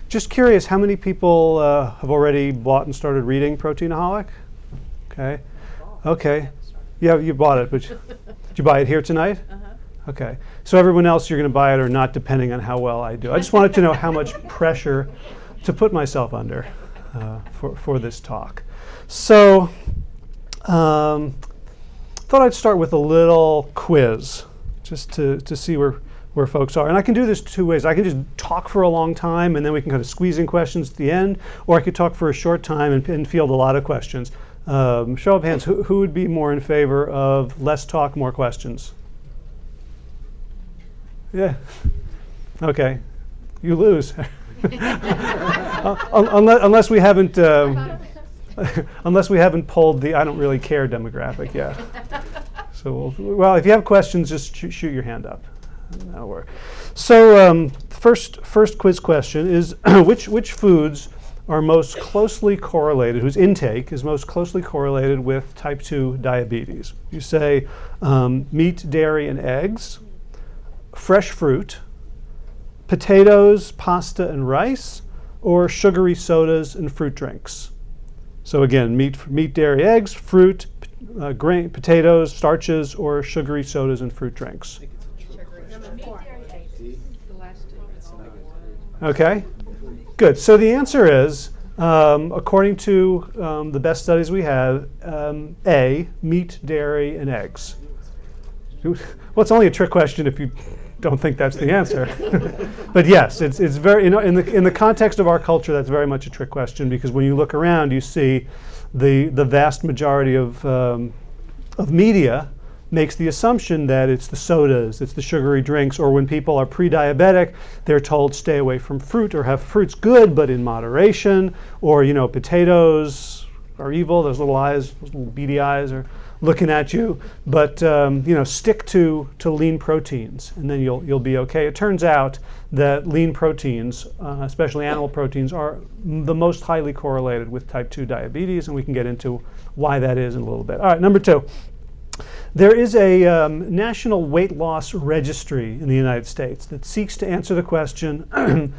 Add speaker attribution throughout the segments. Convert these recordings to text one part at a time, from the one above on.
Speaker 1: Just curious, how many people have already bought and started reading Proteinaholic? Okay. Okay. Yeah, you bought it, but did you buy it here tonight? Okay. So everyone else, you're going to buy it or not, depending on how well I do. I just wanted to know how much pressure to put myself under for this talk. So thought I'd start with a little quiz, just to see where folks are. And I can do this two ways. I can just talk for a long time, and then we can kind of squeeze in questions at the end, or I could talk for a short time and field a lot of questions. Show of hands, who would be more in favor of less talk, more questions? Yeah. Okay. You lose. Unless we haven't unless we haven't polled the I don't really care demographic yet. So well, if you have questions, just shoot your hand up. That'll work. So first quiz question is which foods are most closely correlated, whose intake is most closely correlated with type 2 diabetes? You say meat, dairy, and eggs, fresh fruit, potatoes, pasta, and rice, or sugary sodas and fruit drinks. So again, meat, dairy, eggs, fruit, grain, potatoes, starches, or sugary sodas and fruit drinks. Okay, good. So the answer is, according to the best studies we have, A, meat, dairy, and eggs. Well, it's only a trick question if you don't think that's the answer. But yes, it's very, in the context of our culture, that's very much a trick question, because when you look around, you see the vast majority of media makes the assumption that it's the sodas, it's the sugary drinks, or when people are pre-diabetic, they're told stay away from fruit or have fruits good, but in moderation, or potatoes are evil, those little eyes, those little beady eyes are looking at you, but stick to lean proteins, and then you'll be okay. It turns out that lean proteins, especially animal proteins, are the most highly correlated with type 2 diabetes, and we can get into why that is in a little bit. All right, number 2. There is a national weight loss registry in the United States that seeks to answer the question,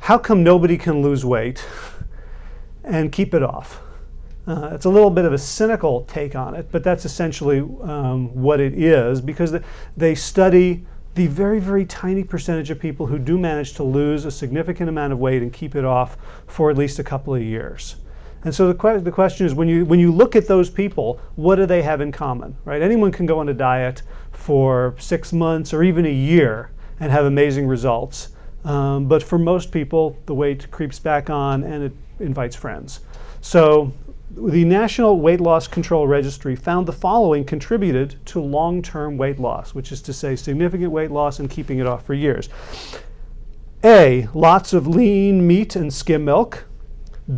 Speaker 1: how come nobody can lose weight and keep it off? It's a little bit of a cynical take on it, but that's essentially what it is, because they study the very, very tiny percentage of people who do manage to lose a significant amount of weight and keep it off for at least a couple of years. And so the question is, when you look at those people, what do they have in common, right? Anyone can go on a diet for 6 months or even a year and have amazing results. But for most people, the weight creeps back on and it invites friends. So the National Weight Loss Control Registry found the following contributed to long-term weight loss, which is to say significant weight loss and keeping it off for years. A, lots of lean meat and skim milk.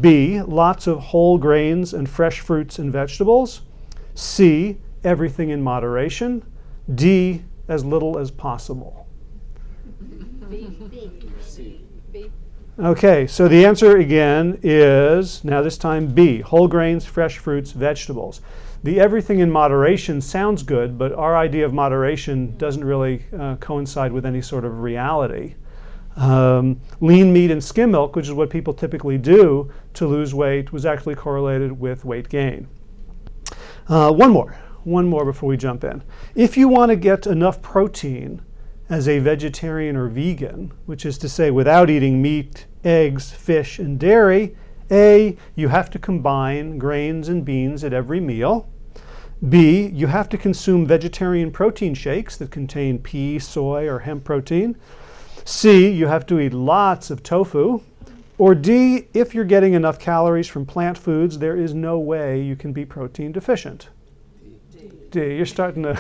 Speaker 1: B, lots of whole grains and fresh fruits and vegetables. C, everything in moderation. D, as little as possible.
Speaker 2: B.
Speaker 1: Okay, so the answer again is, now this time B, whole grains, fresh fruits, vegetables. The everything in moderation sounds good, but our idea of moderation doesn't really coincide with any sort of reality. Lean meat and skim milk, which is what people typically do to lose weight, was actually correlated with weight gain. One more before we jump in. If you want to get enough protein as a vegetarian or vegan, which is to say without eating meat, eggs, fish, and dairy, A, you have to combine grains and beans at every meal. B, you have to consume vegetarian protein shakes that contain pea, soy, or hemp protein. C, you have to eat lots of tofu. Or D, if you're getting enough calories from plant foods, there is no way you can be protein deficient. D, you're starting to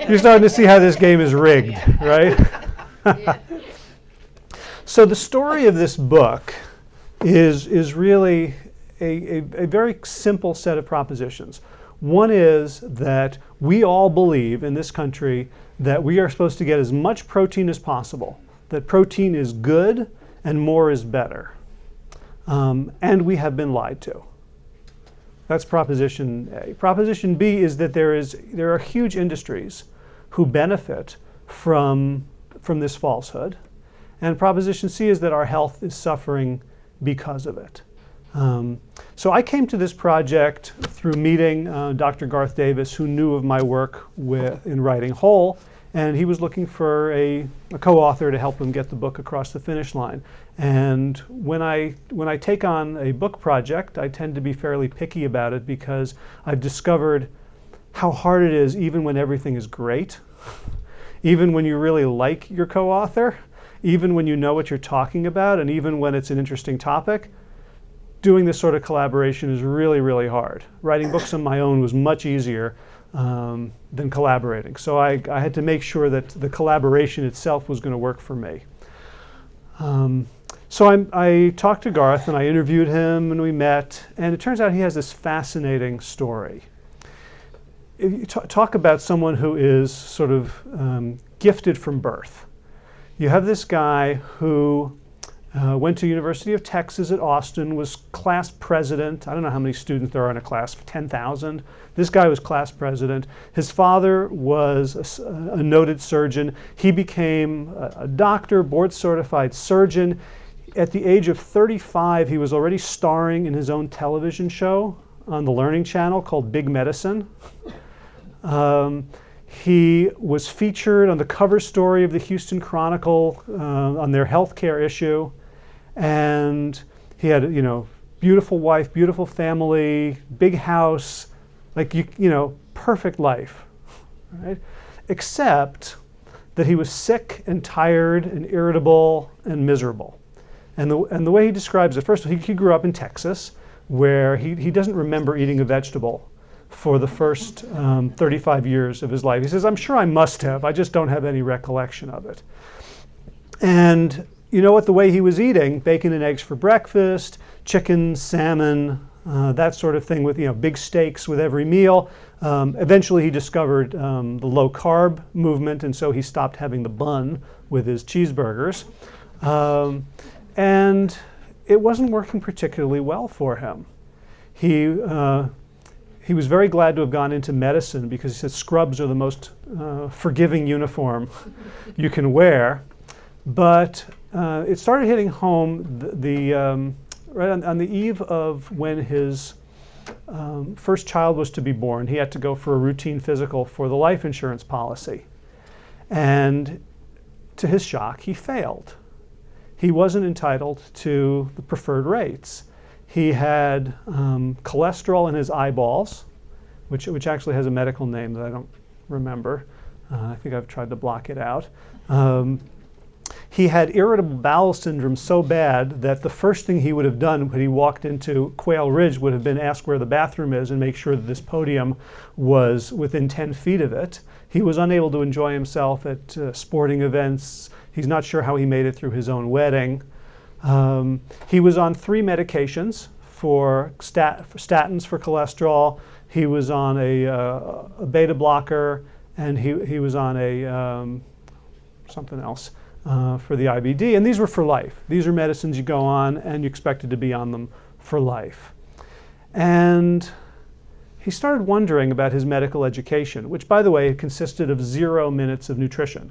Speaker 1: you're starting to see how this game is rigged, right? So the story of this book is really a very simple set of propositions. One is that we all believe in this country that we are supposed to get as much protein as possible, that protein is good and more is better. And we have been lied to. That's proposition A. Proposition B is that there are huge industries who benefit from this falsehood. And proposition C is that our health is suffering because of it. So I came to this project through meeting Dr. Garth Davis, who knew of my work in writing Whole, and he was looking for a co-author to help him get the book across the finish line. And when I take on a book project, I tend to be fairly picky about it because I've discovered how hard it is even when everything is great, even when you really like your co-author, even when you know what you're talking about, and even when it's an interesting topic. Doing this sort of collaboration is really, really hard. Writing books on my own was much easier than collaborating. So I had to make sure that the collaboration itself was going to work for me. So I talked to Garth and I interviewed him and we met, and it turns out he has this fascinating story. If you talk about someone who is sort of gifted from birth. You have this guy who went to University of Texas at Austin, was class president. I don't know how many students there are in a class, 10,000. This guy was class president. His father was a noted surgeon. He became a doctor, board certified surgeon. At the age of 35, he was already starring in his own television show on the Learning Channel called Big Medicine. He was featured on the cover story of the Houston Chronicle on their healthcare issue. And he had, beautiful wife, beautiful family, big house, perfect life, right? Except that he was sick and tired and irritable and miserable. And the way he describes it, first of all, he grew up in Texas, where he doesn't remember eating a vegetable for the first 35 years of his life. He says, I'm sure I must have, I just don't have any recollection of it. And you know what, the way he was eating, bacon and eggs for breakfast, chicken, salmon, that sort of thing with big steaks with every meal. Eventually he discovered the low carb movement, and so he stopped having the bun with his cheeseburgers. And it wasn't working particularly well for him. He was very glad to have gone into medicine because he said scrubs are the most forgiving uniform you can wear. But it started hitting home right on the eve of when his first child was to be born. He had to go for a routine physical for the life insurance policy. And to his shock, he failed. He wasn't entitled to the preferred rates. He had cholesterol in his eyeballs, which actually has a medical name that I don't remember. I think I've tried to block it out. He had irritable bowel syndrome so bad that the first thing he would have done when he walked into Quail Ridge would have been ask where the bathroom is and make sure that this podium was within 10 feet of it. He was unable to enjoy himself at sporting events. He's not sure how he made it through his own wedding. He was on 3 medications for statins for cholesterol. He was on a beta blocker, and he was on a something else for the IBD. And these were for life. These are medicines you go on, and you expected to be on them for life. And he started wondering about his medical education, which, by the way, consisted of 0 minutes of nutrition.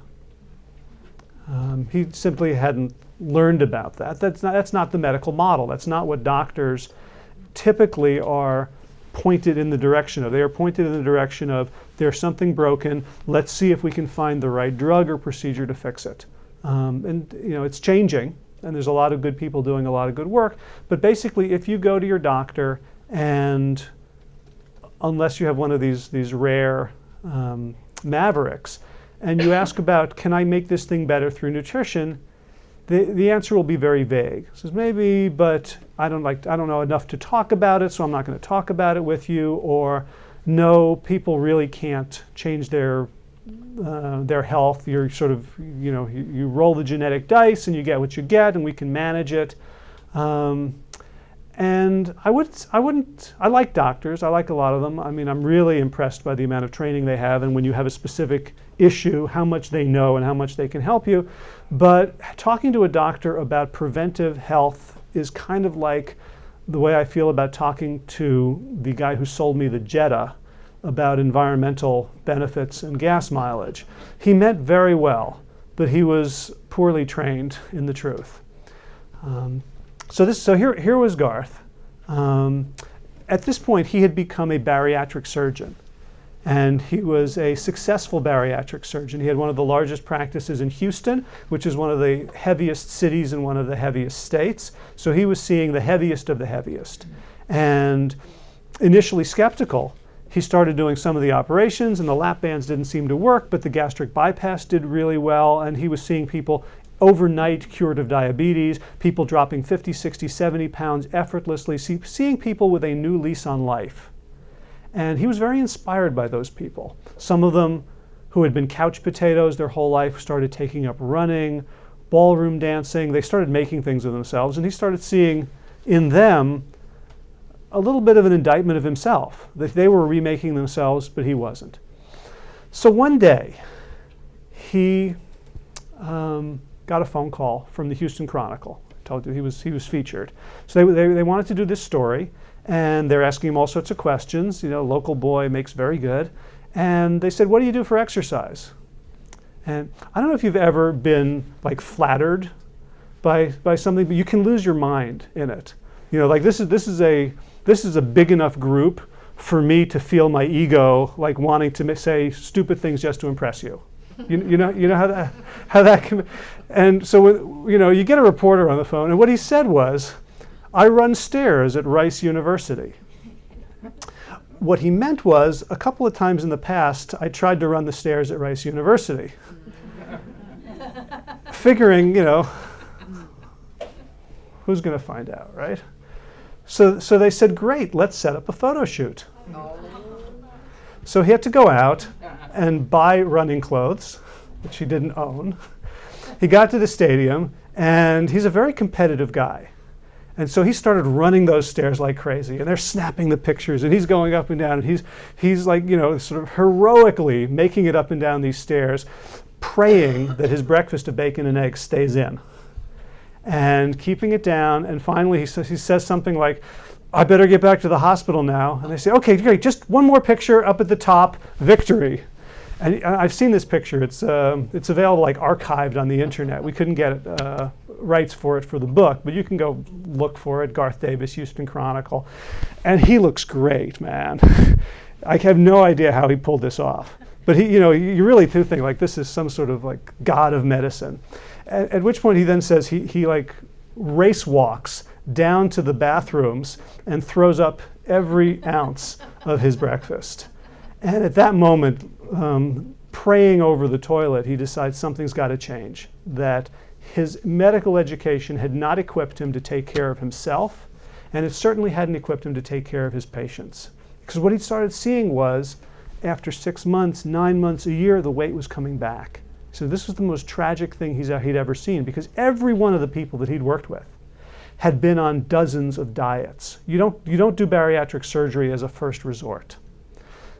Speaker 1: He simply hadn't learned about that. That's not the medical model. That's not what doctors typically are pointed in the direction of. They are pointed in the direction of there's something broken. Let's see if we can find the right drug or procedure to fix it. And it's changing, and there's a lot of good people doing a lot of good work. But basically, if you go to your doctor, and unless you have one of these rare mavericks, and you ask about, can I make this thing better through nutrition? The answer will be very vague. It says maybe, but I don't know enough to talk about it, so I'm not going to talk about it with you. Or no, people really can't change their health. You're sort of, you roll the genetic dice and you get what you get, and we can manage it. And I like doctors. I like a lot of them. I mean, I'm really impressed by the amount of training they have, and when you have a specific issue, how much they know and how much they can help you. But talking to a doctor about preventive health is kind of like the way I feel about talking to the guy who sold me the Jetta about environmental benefits and gas mileage. He meant very well, but he was poorly trained in the truth. So here was Garth. At this point, he had become a bariatric surgeon, and he was a successful bariatric surgeon. He had one of the largest practices in Houston, which is one of the heaviest cities in one of the heaviest states. So he was seeing the heaviest of the heaviest. And initially skeptical, he started doing some of the operations, and the lap bands didn't seem to work, but the gastric bypass did really well, and he was seeing people overnight cured of diabetes, people dropping 50, 60, 70 pounds effortlessly, seeing people with a new lease on life. And he was very inspired by those people. Some of them who had been couch potatoes their whole life started taking up running, ballroom dancing. They started making things of themselves, and he started seeing in them a little bit of an indictment of himself, that they were remaking themselves, but he wasn't. So one day, he got a phone call from the Houston Chronicle. I told you he was featured. So they wanted to do this story, and they're asking him all sorts of questions. You know, local boy makes very good. And they said, "What do you do for exercise?" And I don't know if you've ever been like flattered by something, but you can lose your mind in it. You know, like this is a big enough group for me to feel my ego like wanting to say stupid things just to impress you. You know how that can. And so you get a reporter on the phone, and what he said was, "I run stairs at Rice University." What he meant was, a couple of times in the past, I tried to run the stairs at Rice University, figuring, who's going to find out, right? So they said, "Great, let's set up a photo shoot." So he had to go out and buy running clothes, which he didn't own. He got to the stadium, and he's a very competitive guy. And so he started running those stairs like crazy, and they're snapping the pictures, and he's going up and down, and he's like, sort of heroically making it up and down these stairs, praying that his breakfast of bacon and eggs stays in, and keeping it down. And finally he says something like, "I better get back to the hospital now." And they say, "Okay, great, just one more picture up at the top, victory." And I've seen this picture. It's available, like archived on the internet. We couldn't get rights for it for the book, but you can go look for it. Garth Davis, Houston Chronicle. And he looks great, man. I have no idea how he pulled this off. But you really do think like this is some sort of like god of medicine. At which point he then says he like race walks down to the bathrooms and throws up every ounce of his breakfast. And at that moment, praying over the toilet, he decides something's got to change, that his medical education had not equipped him to take care of himself, and it certainly hadn't equipped him to take care of his patients. Because what he started seeing was, after 6 months, 9 months, a year, the weight was coming back. So this was the most tragic thing he'd ever seen, because every one of the people that he'd worked with had been on dozens of diets. You don't do bariatric surgery as a first resort.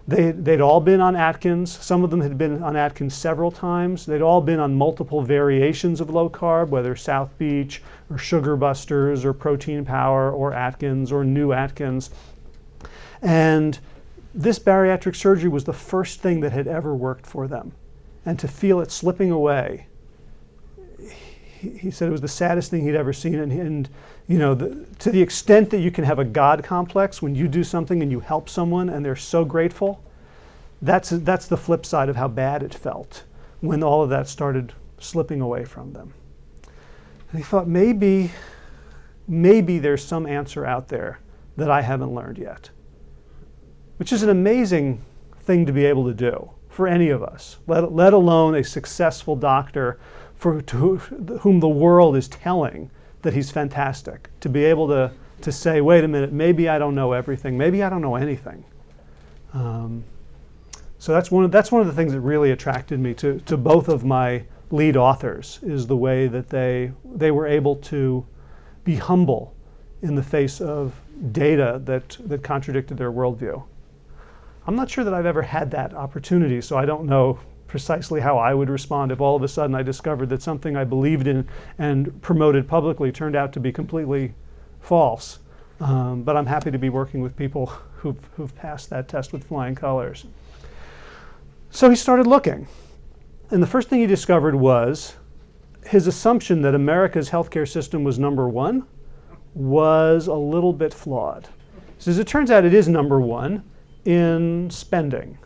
Speaker 1: They'd all been on Atkins. Some of them had been on Atkins several times. They'd all been on multiple variations of low carb, whether South Beach or Sugar Busters or Protein Power or Atkins or New Atkins. And this bariatric surgery was the first thing that had ever worked for them. And to feel it slipping away, he said it was the saddest thing he'd ever seen. And to the extent that you can have a God complex when you do something and you help someone and they're so grateful, that's the flip side of how bad it felt when all of that started slipping away from them. And he thought, maybe there's some answer out there that I haven't learned yet, which is an amazing thing to be able to do for any of us, let alone a successful doctor to whom the world is telling that he's fantastic, to be able to say, wait a minute, maybe I don't know everything, maybe I don't know anything. So that's one of the things that really attracted me to both of my lead authors, is the way that they were able to be humble in the face of data that contradicted their worldview. I'm not sure that I've ever had that opportunity, so I don't know precisely how I would respond if all of a sudden I discovered that something I believed in and promoted publicly turned out to be completely false. But I'm happy to be working with people who've passed that test with flying colors. So he started looking. And the first thing he discovered was his assumption that America's healthcare system was number one was a little bit flawed. So as it turns out, it is number one in spending.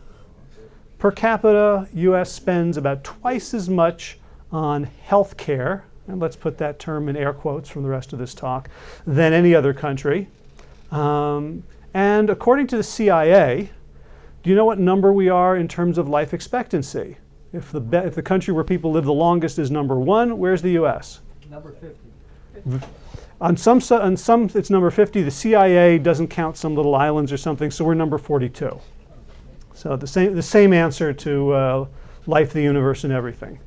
Speaker 1: Per capita, US spends about twice as much on healthcare, and let's put that term in air quotes from the rest of this talk, than any other country. And according to the CIA, do you know what number we are in terms of life expectancy? If the country where people live the longest is number one, where's the US?
Speaker 2: Number 50.
Speaker 1: On some it's number 50. The CIA doesn't count some little islands or something, so we're number 42. So the same answer to life, the universe, and everything.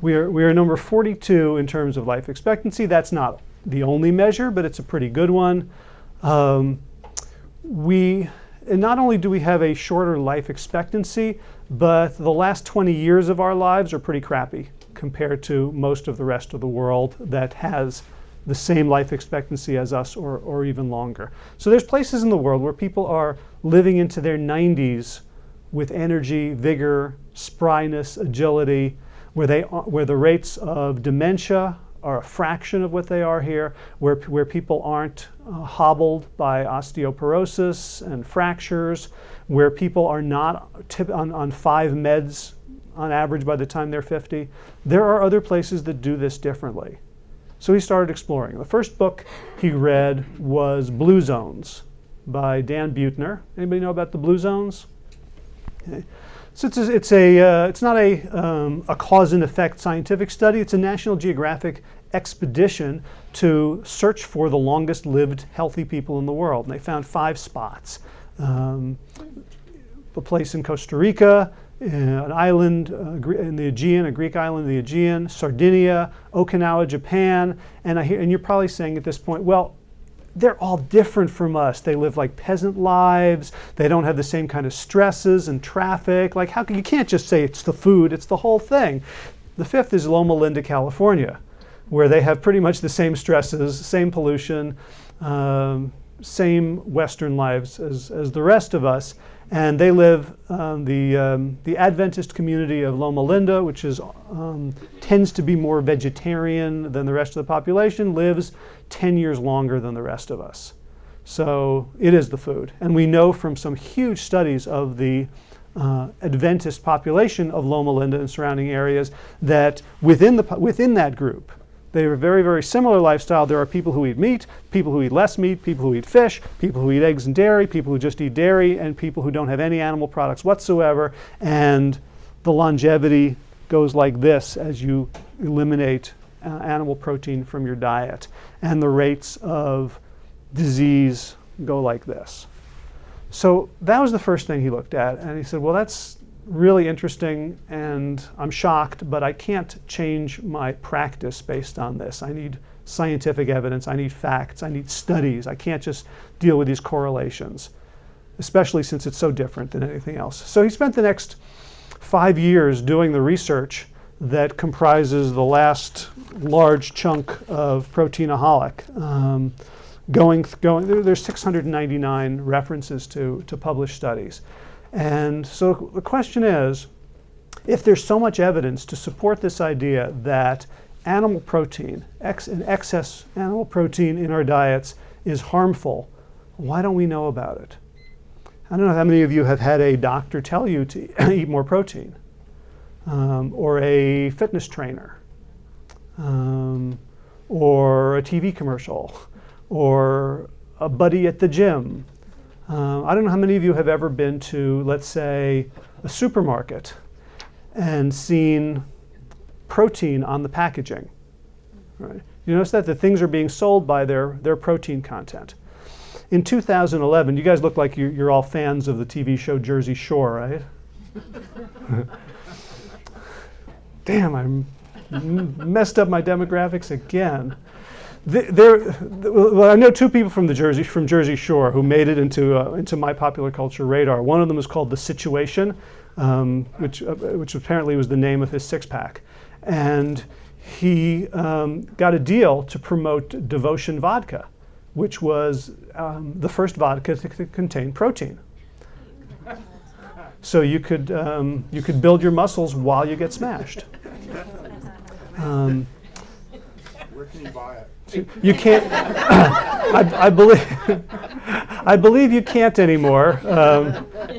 Speaker 1: We are number 42 in terms of life expectancy. That's not the only measure, but it's a pretty good one. And not only do we have a shorter life expectancy, but the last 20 years of our lives are pretty crappy compared to most of the rest of the world that has the same life expectancy as us or even longer. So there's places in the world where people are living into their 90s with energy, vigor, spryness, agility, where the rates of dementia are a fraction of what they are here, where people aren't hobbled by osteoporosis and fractures, where people are not on 5 meds on average by the time they're 50. There are other places that do this differently. So he started exploring. The first book he read was Blue Zones by Dan Buettner. Anybody know about the Blue Zones? Okay. So it's not a cause and effect scientific study. It's a National Geographic expedition to search for the longest lived healthy people in the world. And they found 5 spots. A place in Costa Rica, an island in the Aegean, a Greek island in the Aegean, Sardinia, Okinawa, Japan. And you're probably saying at this point, well, they're all different from us. They live like peasant lives. They don't have the same kind of stresses and traffic. Like you can't just say it's the food, it's the whole thing. The 5th is Loma Linda, California, where they have pretty much the same stresses, same pollution, same Western lives as the rest of us. And they live, the Adventist community of Loma Linda, which tends to be more vegetarian than the rest of the population, lives 10 years longer than the rest of us. So it is the food. And we know from some huge studies of the Adventist population of Loma Linda and surrounding areas that within that group, they are very, very similar lifestyle. There are people who eat meat, people who eat less meat, people who eat fish, people who eat eggs and dairy, people who just eat dairy, and people who don't have any animal products whatsoever. And the longevity goes like this as you eliminate animal protein from your diet. And the rates of disease go like this. So that was the first thing he looked at. And he said, well, that's really interesting, and I'm shocked, but I can't change my practice based on this. I need scientific evidence, I need facts, I need studies. I can't just deal with these correlations, especially since it's so different than anything else. So he spent the next 5 years doing the research that comprises the last large chunk of Proteinaholic. There's 699 references to published studies. And so the question is, if there's so much evidence to support this idea that animal protein, excess animal protein in our diets is harmful, why don't we know about it? I don't know how many of you have had a doctor tell you to eat more protein, or a fitness trainer, or a TV commercial, or a buddy at the gym. I don't know how many of you have ever been to, let's say, a supermarket and seen protein on the packaging. Right? You notice that the things are being sold by their protein content. In 2011, you guys look like you're all fans of the TV show Jersey Shore, right? Damn, I messed up my demographics again. Well, I know 2 people from Jersey Shore who made it into my popular culture radar. One of them is called The Situation, which apparently was the name of his 6-pack. And he got a deal to promote Devotion vodka, which was the first vodka to contain protein. So you could build your muscles while you get smashed.
Speaker 3: Where can you buy it?
Speaker 1: You can't. I believe you can't anymore.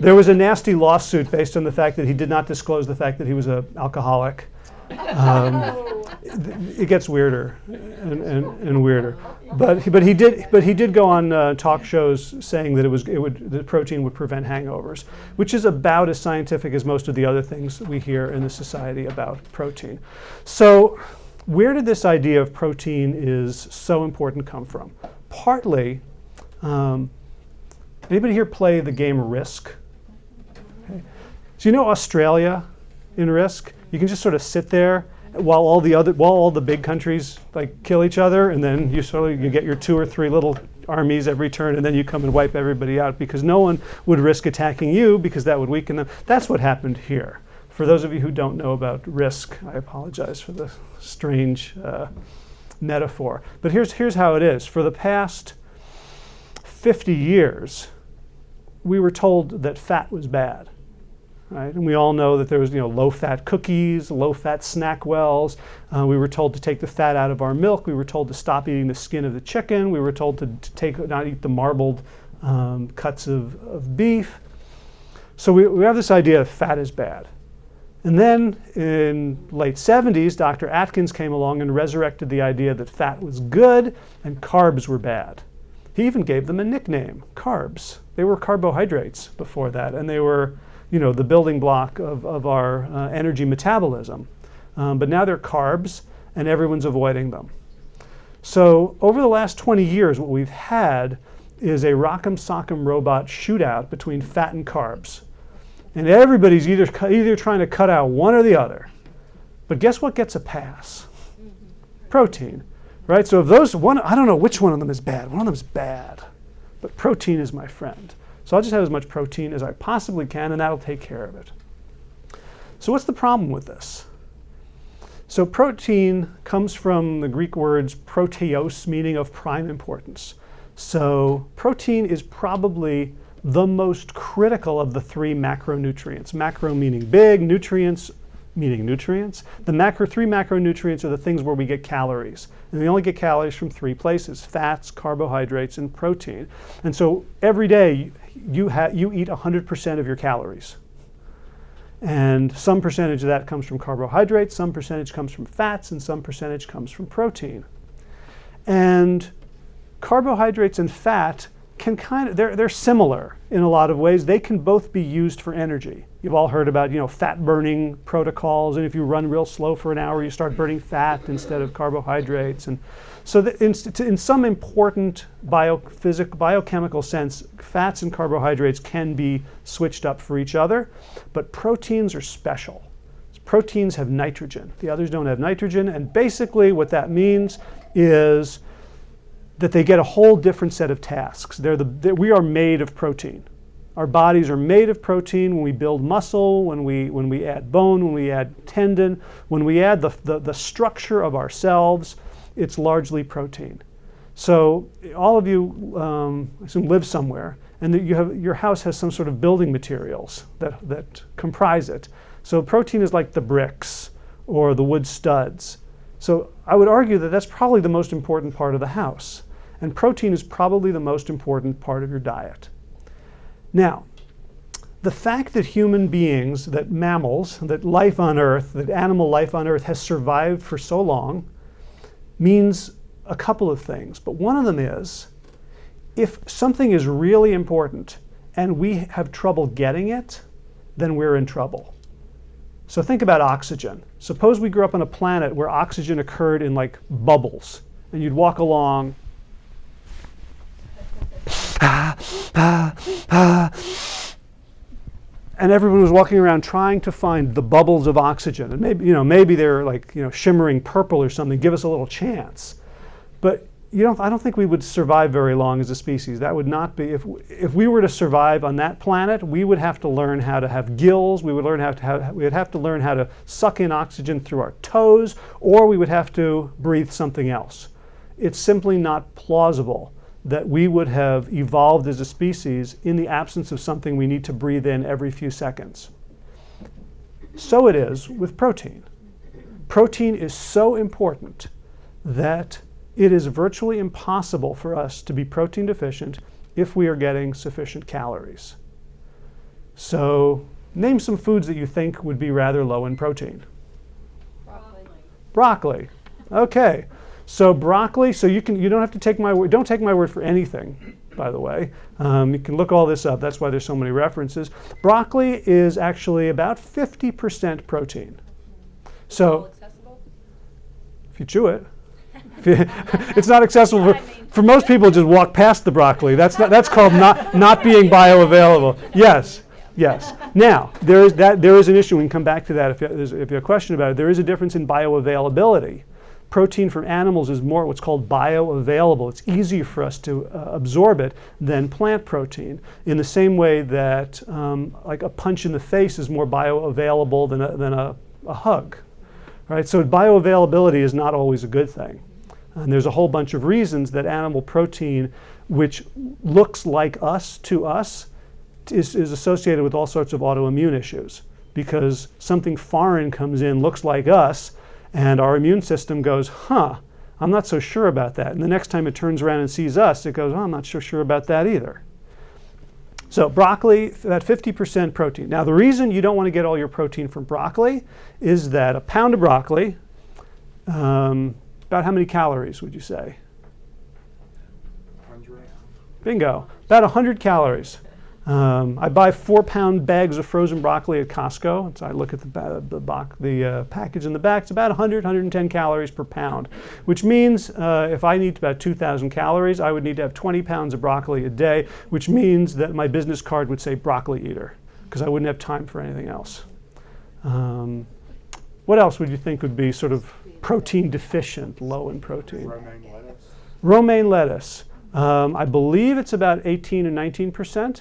Speaker 1: There was a nasty lawsuit based on the fact that he did not disclose the fact that he was an alcoholic. It gets weirder and weirder. But he did go on talk shows saying that the protein would prevent hangovers, which is about as scientific as most of the other things we hear in the society about protein. So, where did this idea of protein is so important come from? Partly, anybody here play the game Risk? Okay. So you know Australia in Risk? You can just sort of sit there while all the big countries like kill each other, and then you get your 2 or 3 little armies every turn, and then you come and wipe everybody out because no one would risk attacking you because that would weaken them. That's what happened here. For those of you who don't know about Risk, I apologize for the strange metaphor. But here's how it is. For the past 50 years, we were told that fat was bad. Right? And we all know that there was low-fat cookies, low-fat SnackWells. We were told to take the fat out of our milk. We were told to stop eating the skin of the chicken. We were told to not eat the marbled cuts of beef. So we have this idea that fat is bad. And then in late 70s, Dr. Atkins came along and resurrected the idea that fat was good and carbs were bad. He even gave them a nickname, carbs. They were carbohydrates before that, and they were, the building block of our energy metabolism. But now they're carbs, and everyone's avoiding them. So over the last 20 years, what we've had is a rock'em sock'em robot shootout between fat and carbs. And everybody's either trying to cut out one or the other. But guess what gets a pass? Protein, right? So if I don't know which one of them is bad. One of them is bad. But protein is my friend. So I'll just have as much protein as I possibly can, and that'll take care of it. So what's the problem with this? So protein comes from the Greek words proteos, meaning of prime importance. So protein is probably the most critical of the 3 macronutrients. Macro meaning big, nutrients meaning nutrients. The 3 macronutrients are the things where we get calories. And we only get calories from 3 places: fats, carbohydrates, and protein. And so every day you eat 100% of your calories. And some percentage of that comes from carbohydrates, some percentage comes from fats, and some percentage comes from protein. And carbohydrates and fat can they're similar in a lot of ways. They can both be used for energy. You've all heard about fat burning protocols, and if you run real slow for an hour, you start burning fat instead of carbohydrates. And so in some important biochemical sense, fats and carbohydrates can be switched up for each other, but proteins are special. Proteins have nitrogen. The others don't have nitrogen, and basically what that means is that they get a whole different set of tasks. We are made of protein. Our bodies are made of protein when we build muscle, when we add bone, when we add tendon, when we add the structure of ourselves, it's largely protein. So all of you, I assume, live somewhere, and that your house has some sort of building materials that comprise it. So protein is like the bricks or the wood studs. So I would argue that that's probably the most important part of the house. And protein is probably the most important part of your diet. Now, the fact that human beings, that mammals, that life on Earth, that animal life on Earth has survived for so long means a couple of things. But one of them is, if something is really important and we have trouble getting it, then we're in trouble. So think about oxygen. Suppose we grew up on a planet where oxygen occurred in like bubbles, and you'd walk along, and everyone was walking around trying to find the bubbles of oxygen. And maybe they're like shimmering purple or something. Give us a little chance. But I don't think we would survive very long as a species. That would not be, if we were to survive on that planet, we would have to learn how to have gills. We would have to learn how to suck in oxygen through our toes, or we would have to breathe something else. It's simply not plausible that we would have evolved as a species in the absence of something we need to breathe in every few seconds. So it is with protein. Protein is so important that it is virtually impossible for us to be protein deficient if we are getting sufficient calories. So name some foods that you think would be rather low in protein. Broccoli. Okay. So broccoli, so you don't have to take my word, don't take my word for anything, by the way. You can look all this up. That's why there's so many references. Broccoli is actually about 50% protein. So if you chew it, it's not accessible for most people. Just walk past the broccoli. That's called not being bioavailable. Yes. Yes. Now there is an issue. We can come back to that if you have a question about it. There is a difference in bioavailability. Protein from animals is more what's called bioavailable. It's easier for us to absorb it than plant protein. In the same way that like a punch in the face is more bioavailable than a hug. Right? So bioavailability is not always a good thing. And there's a whole bunch of reasons that animal protein, which looks like us to us, is associated with all sorts of autoimmune issues. Because something foreign comes in, looks like us, and our immune system goes, I'm not so sure about that. And the next time it turns around and sees us, it goes, I'm not so sure about that either. So broccoli, about 50% protein. Now the reason you don't want to get all your protein from broccoli is that a pound of broccoli, about how many calories would you say?
Speaker 3: 100.
Speaker 1: Bingo, about 100 calories. I buy 4-pound bags of frozen broccoli at Costco. So I look at the package in the back. It's about 110 calories per pound, which means if I need about 2,000 calories, I would need to have 20 pounds of broccoli a day, which means that my business card would say broccoli eater, because I wouldn't have time for anything else. What else would you think would be sort of protein deficient, low in protein?
Speaker 3: Romaine lettuce.
Speaker 1: Romaine lettuce. I believe it's about 18 or 19%.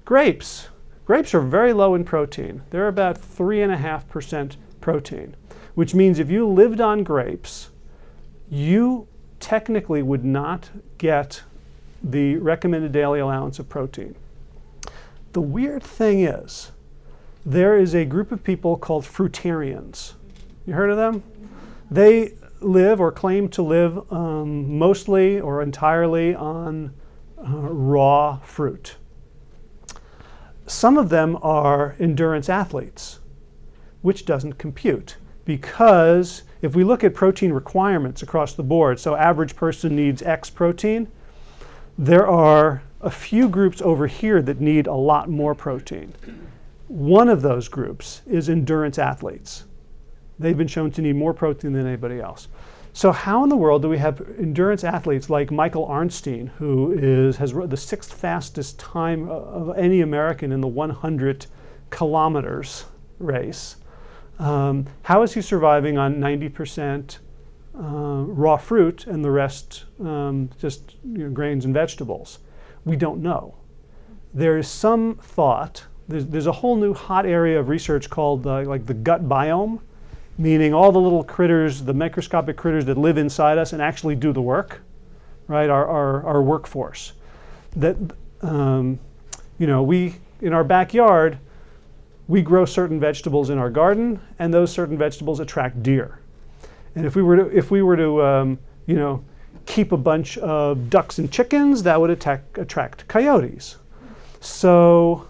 Speaker 1: Grapes. Grapes are very low in protein. They're about 3.5% protein, which means if you lived on grapes, you technically would not get the recommended daily allowance of protein. The weird thing is, there is a group of people called fruitarians. You heard of them? They live or claim to live mostly or entirely on raw fruit. Some of them are endurance athletes, which doesn't compute, because if we look at protein requirements across the board, so average person needs X protein, there are a few groups over here that need a lot more protein. One of those groups is endurance athletes. They've been shown to need more protein than anybody else. So how in the world do we have endurance athletes like Michael Arnstein, who has the 6th fastest time of any American in the 100 kilometers race? How is he surviving on 90% raw fruit and the rest just grains and vegetables? We don't know. There is some thought. There's a whole new hot area of research called like the gut biome, meaning all the little critters, the microscopic critters that live inside us and actually do the work, right? Our workforce. That we in our backyard, we grow certain vegetables in our garden, and those certain vegetables attract deer. And if we were to keep a bunch of ducks and chickens, that would attract coyotes. So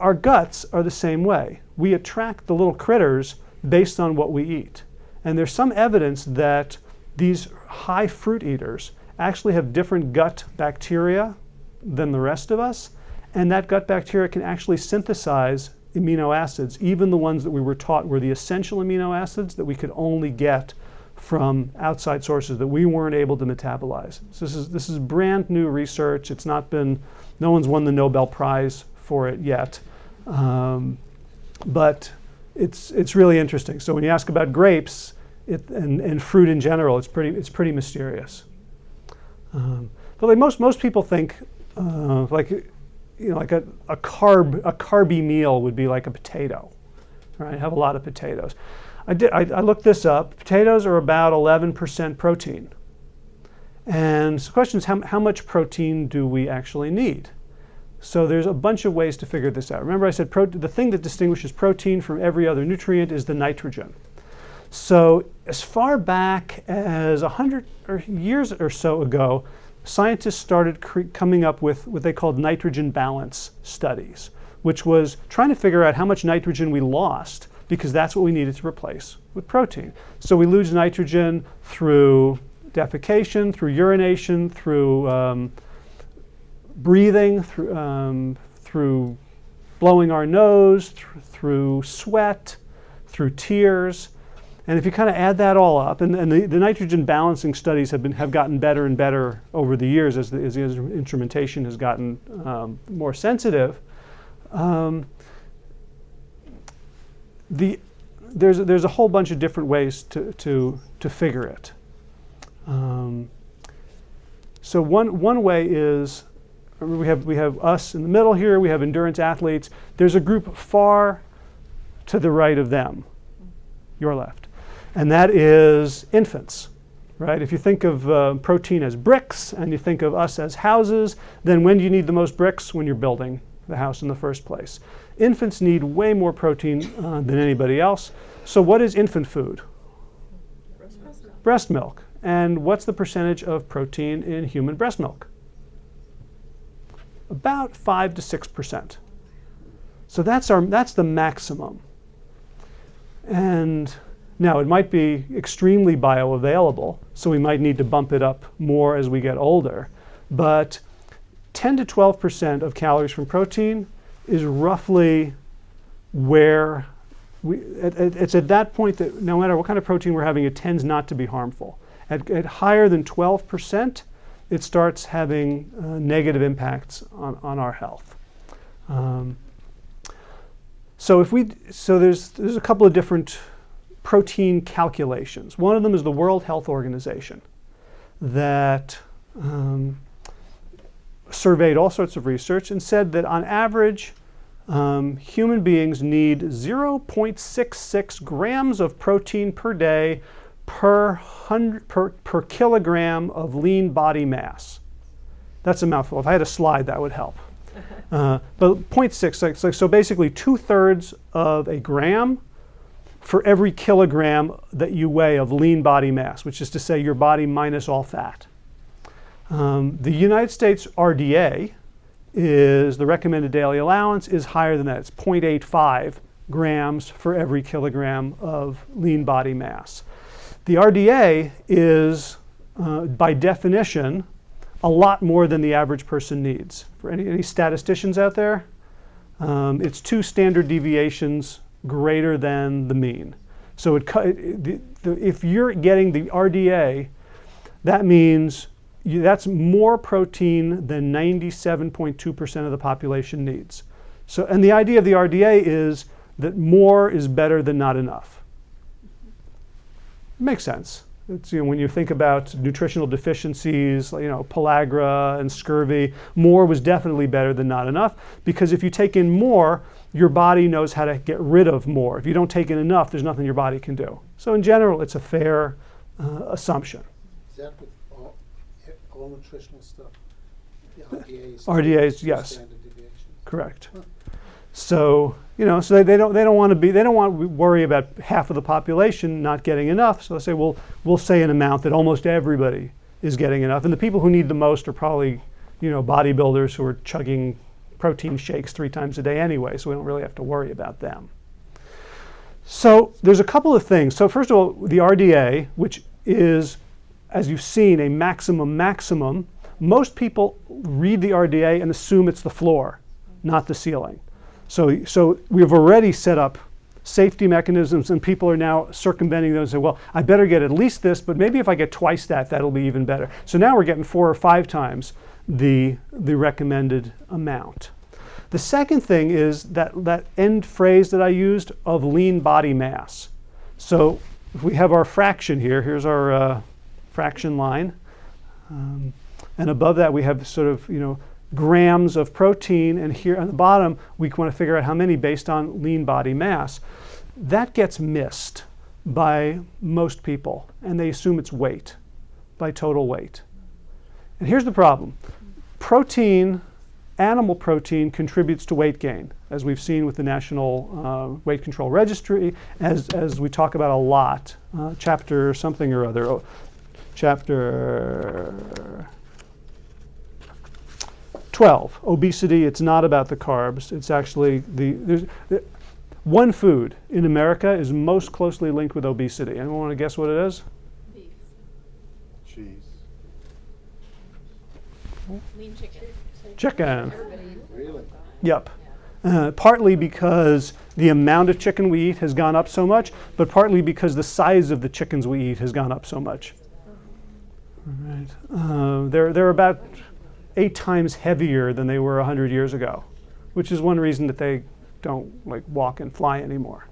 Speaker 1: our guts are the same way. We attract the little critters based on what we eat. And there's some evidence that these high fruit eaters actually have different gut bacteria than the rest of us, and that gut bacteria can actually synthesize amino acids, even the ones that we were taught were the essential amino acids that we could only get from outside sources that we weren't able to metabolize. So this is brand new research. It's not been, no one's won the Nobel Prize for it yet, but it's really interesting. So when you ask about grapes and fruit in general, it's pretty mysterious. But like most people think, like a carby meal would be like a potato, right? Have a lot of potatoes. I looked this up. Potatoes are about 11% protein. And the question is, how much protein do we actually need? So there's a bunch of ways to figure this out. Remember I said the thing that distinguishes protein from every other nutrient is the nitrogen. So as far back as 100 years or so ago, scientists started coming up with what they called nitrogen balance studies, which was trying to figure out how much nitrogen we lost, because that's what we needed to replace with protein. So we lose nitrogen through defecation, through urination, through breathing, through blowing our nose, through sweat, through tears. And if you kind of add that all up, and the nitrogen balancing studies have gotten better and better over the years as the instrumentation has gotten more sensitive, there's a whole bunch of different ways to figure it. So one way is, we have us in the middle here, we have endurance athletes. There's a group far to the right of them, your left, and that is infants, right? If you think of protein as bricks and you think of us as houses, then when do you need the most bricks? When you're building the house in the first place. Infants need way more protein than anybody else. So what is infant food? Breast milk. And what's the percentage of protein in human breast milk? About 5 to 6%. So that's the maximum. And now it might be extremely bioavailable, so we might need to bump it up more as we get older. But 10 to 12% of calories from protein is roughly where it's at that point that no matter what kind of protein we're having, it tends not to be harmful. At higher than 12%, it starts having negative impacts on our health. So there's a couple of different protein calculations. One of them is the World Health Organization that surveyed all sorts of research and said that on average, human beings need 0.66 grams of protein per day per kilogram of lean body mass. That's a mouthful. If I had a slide, that would help. But 0.6, so basically 2/3 of a gram for every kilogram that you weigh of lean body mass, which is to say your body minus all fat. The United States RDA is the recommended daily allowance is higher than that. It's 0.85 grams for every kilogram of lean body mass. The RDA is, by definition, a lot more than the average person needs. For any statisticians out there, it's 2 standard deviations greater than the mean. So if you're getting the RDA, that means that's more protein than 97.2% of the population needs. So, and the idea of the RDA is that more is better than not enough. It makes sense. It's, when you think about nutritional deficiencies, pellagra and scurvy, more was definitely better than not enough, because if you take in more, your body knows how to get rid of more. If you don't take in enough, there's nothing your body can do. So in general, it's a fair assumption.
Speaker 3: Is that with all nutritional stuff? The
Speaker 1: RDAs, yes.
Speaker 3: Standard deviations?
Speaker 1: Correct. Huh. So so they don't want to worry about half of the population not getting enough. So they say, well, we'll say an amount that almost everybody is getting enough, and the people who need the most are probably bodybuilders who are chugging protein shakes 3 times a day anyway. So we don't really have to worry about them. So there's a couple of things. So first of all, the RDA, which is, as you've seen, a maximum. Most people read the RDA and assume it's the floor, not the ceiling. So we've already set up safety mechanisms, and people are now circumventing those and say, well, I better get at least this, but maybe if I get twice that, that'll be even better. So now we're getting 4 or 5 times the recommended amount. The second thing is that end phrase that I used of lean body mass. So if we have our fraction here, here's our fraction line, and above that we have sort of grams of protein, and here on the bottom we want to figure out how many based on lean body mass. That gets missed by most people, and they assume it's weight, by total weight. And here's the problem. Protein, animal protein, contributes to weight gain, as we've seen with the National Weight Control Registry, as we talk about a lot, chapter something or other, chapter 12, obesity. It's not about the carbs. It's actually one food in America is most closely linked with obesity. Anyone want to guess what it is?
Speaker 4: Beef.
Speaker 5: Cheese.
Speaker 4: Lean chicken.
Speaker 1: Chicken.
Speaker 5: Really?
Speaker 1: Yep. Partly because the amount of chicken we eat has gone up so much, but partly because the size of the chickens we eat has gone up so much. All right. They're about 8 times heavier than they were 100 years ago, which is one reason that they don't like walk and fly anymore.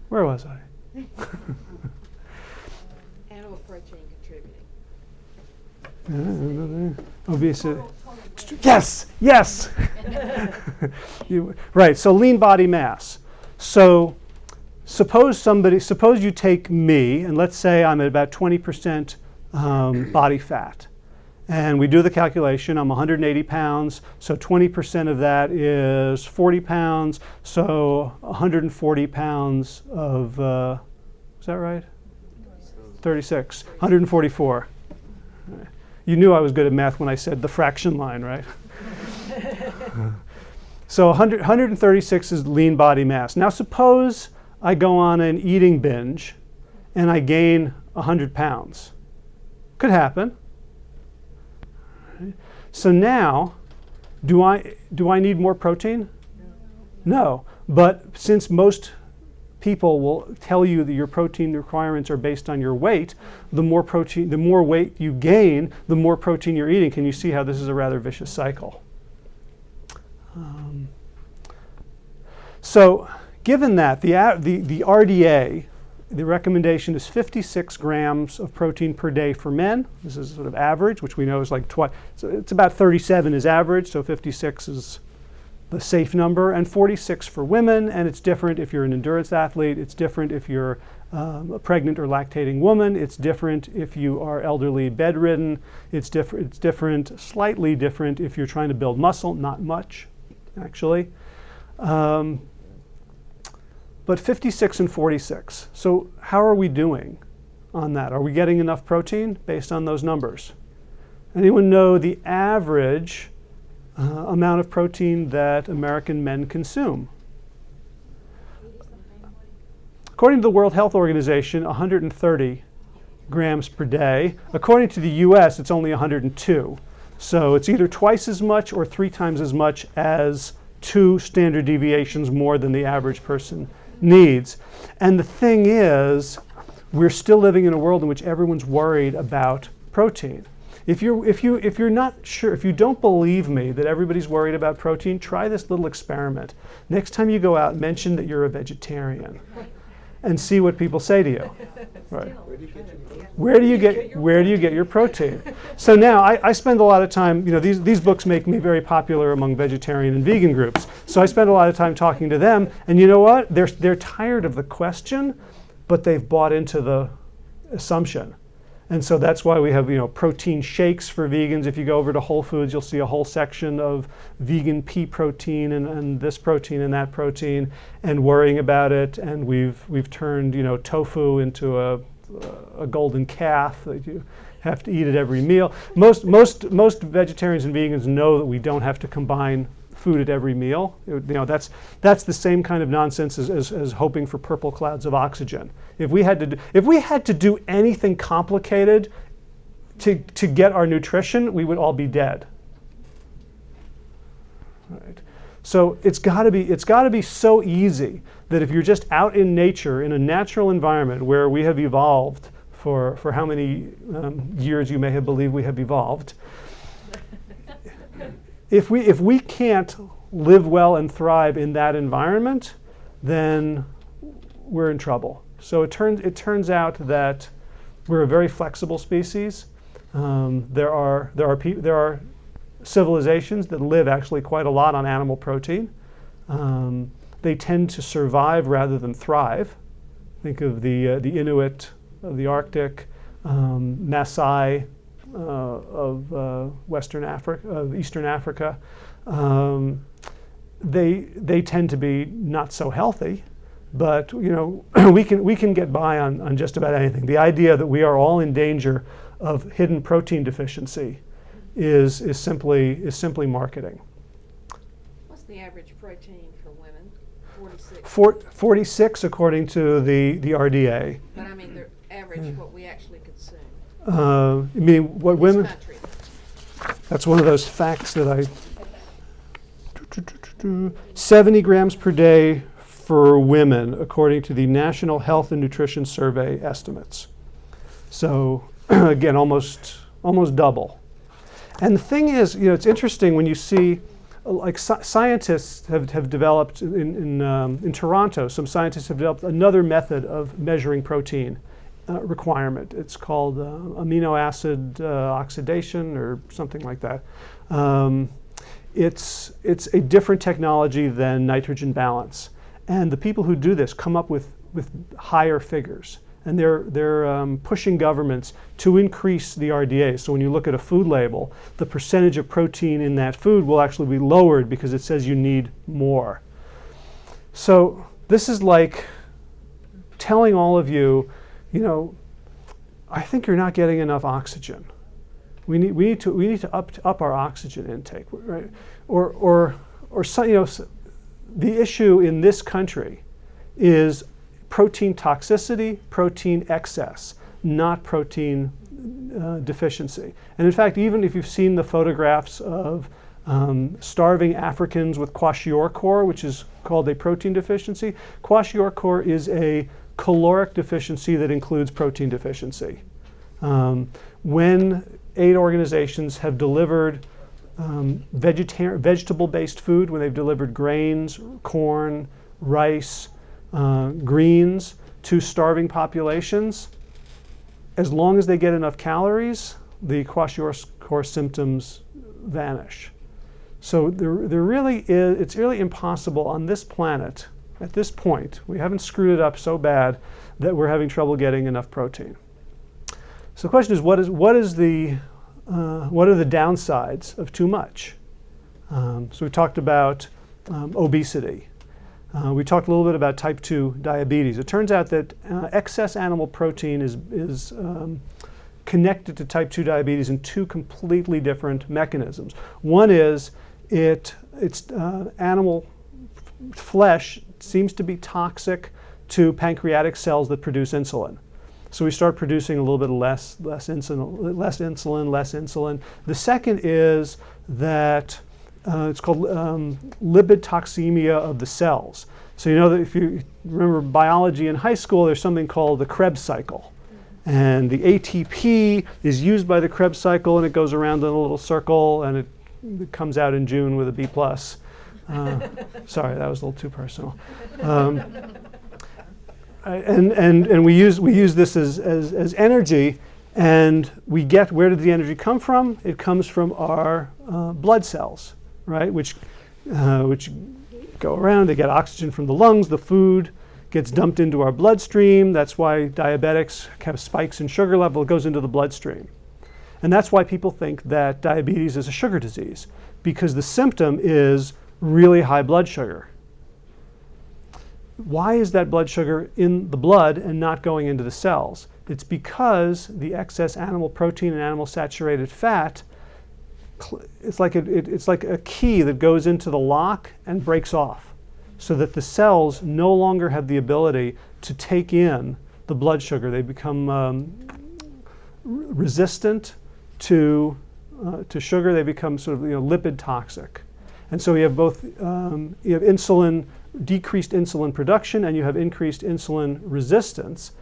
Speaker 1: Where was I?
Speaker 4: Animal protein contributing.
Speaker 1: Obesity. Yes, yes. Right. So lean body mass. So suppose you take me, and let's say I'm at about 20% body fat. And we do the calculation. I'm 180 pounds, so 20% of that is 40 pounds. So 140 pounds of, is that right? 36, 144. You knew I was good at math when I said the fraction line, right? So 136 is lean body mass. Now suppose I go on an eating binge and I gain 100 pounds. Could happen. So now, do I need more protein? No. But since most people will tell you that your protein requirements are based on your weight, the more weight you gain, the more protein you're eating. Can you see how this is a rather vicious cycle? So given that, the RDA, the recommendation is 56 grams of protein per day for men. This is sort of average, which we know is like twice. So it's about 37 is average, so 56 is the safe number, and 46 for women. And it's different if you're an endurance athlete. It's different if you're a pregnant or lactating woman. It's different if you are elderly, bedridden. It's different, slightly different if you're trying to build muscle. Not much, actually. But 56 and 46. So how are we doing on that? Are we getting enough protein based on those numbers? Anyone know the average amount of protein that American men consume? According to the World Health Organization, 130 grams per day. According to the US, it's only 102. So it's either twice as much or 3 times as much as 2 standard deviations more than the average person needs. And the thing is, we're still living in a world in which everyone's worried about protein. If you're not sure, if you don't believe me that everybody's worried about protein, try this little experiment. Next time you go out, mention that you're a vegetarian and see what people say to you. Right. Where do you get your protein? So now I spend a lot of time, these books make me very popular among vegetarian and vegan groups. So I spend a lot of time talking to them, and you know what? They're tired of the question, but they've bought into the assumption. And so that's why we have, protein shakes for vegans. If you go over to Whole Foods, you'll see a whole section of vegan pea protein and this protein and that protein, and worrying about it. And we've turned, tofu into a golden calf that you have to eat at every meal. Most vegetarians and vegans know that we don't have to combine food at every meal. That's the same kind of nonsense as hoping for purple clouds of oxygen. If we had to do anything complicated to get our nutrition, we would all be dead. Right. So it's got to be so easy that if you're just out in nature in a natural environment where we have evolved for how many years you may have believed we have evolved. If we can't live well and thrive in that environment, then we're in trouble. So it turns out that we're a very flexible species. There are civilizations that live actually quite a lot on animal protein. They tend to survive rather than thrive. Think of the Inuit of the Arctic, Maasai of Western Africa, of Eastern Africa. They tend to be not so healthy, but we can get by on just about anything. The idea that we are all in danger of hidden protein deficiency is simply marketing.
Speaker 4: What's the average protein for women? 46.
Speaker 1: 46 according to the RDA.
Speaker 4: But I mean, the average, what we actually consume.
Speaker 1: You mean what
Speaker 4: in
Speaker 1: women?
Speaker 4: This country.
Speaker 1: That's one of those facts that 70 grams per day for women, according to the National Health and Nutrition Survey estimates. So again, almost double. And the thing is, it's interesting when you see, like scientists have developed in Toronto. Some scientists have developed another method of measuring protein requirement. It's called amino acid oxidation or something like that. It's a different technology than nitrogen balance, and the people who do this come up with higher figures, and they're pushing governments to increase the RDA. So when you look at a food label, the percentage of protein in that food will actually be lowered because it says you need more. So this is like telling all of you, I think you're not getting enough oxygen. We need to up our oxygen intake, right? Or the issue in this country is protein toxicity, protein excess, not protein deficiency. And in fact, even if you've seen the photographs of starving Africans with kwashiorkor, which is called a protein deficiency, kwashiorkor is a caloric deficiency that includes protein deficiency. When aid organizations have delivered vegetable-based food, when they've delivered grains, corn, rice, greens to starving populations, as long as they get enough calories, the kwashiorkor symptoms vanish. So there really is, it's really impossible on this planet, at this point, we haven't screwed it up so bad that we're having trouble getting enough protein. So the question is, what are the downsides of too much? So we talked about obesity. We talked a little bit about type 2 diabetes. It turns out that excess animal protein is connected to type 2 diabetes in two completely different mechanisms. One is animal flesh seems to be toxic to pancreatic cells that produce insulin. So we start producing a little bit less insulin. The second is that it's called lipid toxemia of the cells. So that if you remember biology in high school, there's something called the Krebs cycle. And the ATP is used by the Krebs cycle, and it goes around in a little circle, and it comes out in June with a B+. Sorry, that was a little too personal. And we use this as energy, and we get, where did the energy come from? It comes from our blood cells, right? Which go around, they get oxygen from the lungs, the food gets dumped into our bloodstream. That's why diabetics have spikes in sugar level. It goes into the bloodstream. And that's why people think that diabetes is a sugar disease, because the symptom is really high blood sugar. Why is that blood sugar in the blood and not going into the cells? It's because the excess animal protein and animal saturated fat, it's like a key that goes into the lock and breaks off, so that the cells no longer have the ability to take in the blood sugar. They become resistant to sugar. They become sort of lipid toxic. And so you have both decreased insulin production, and you have increased insulin resistance.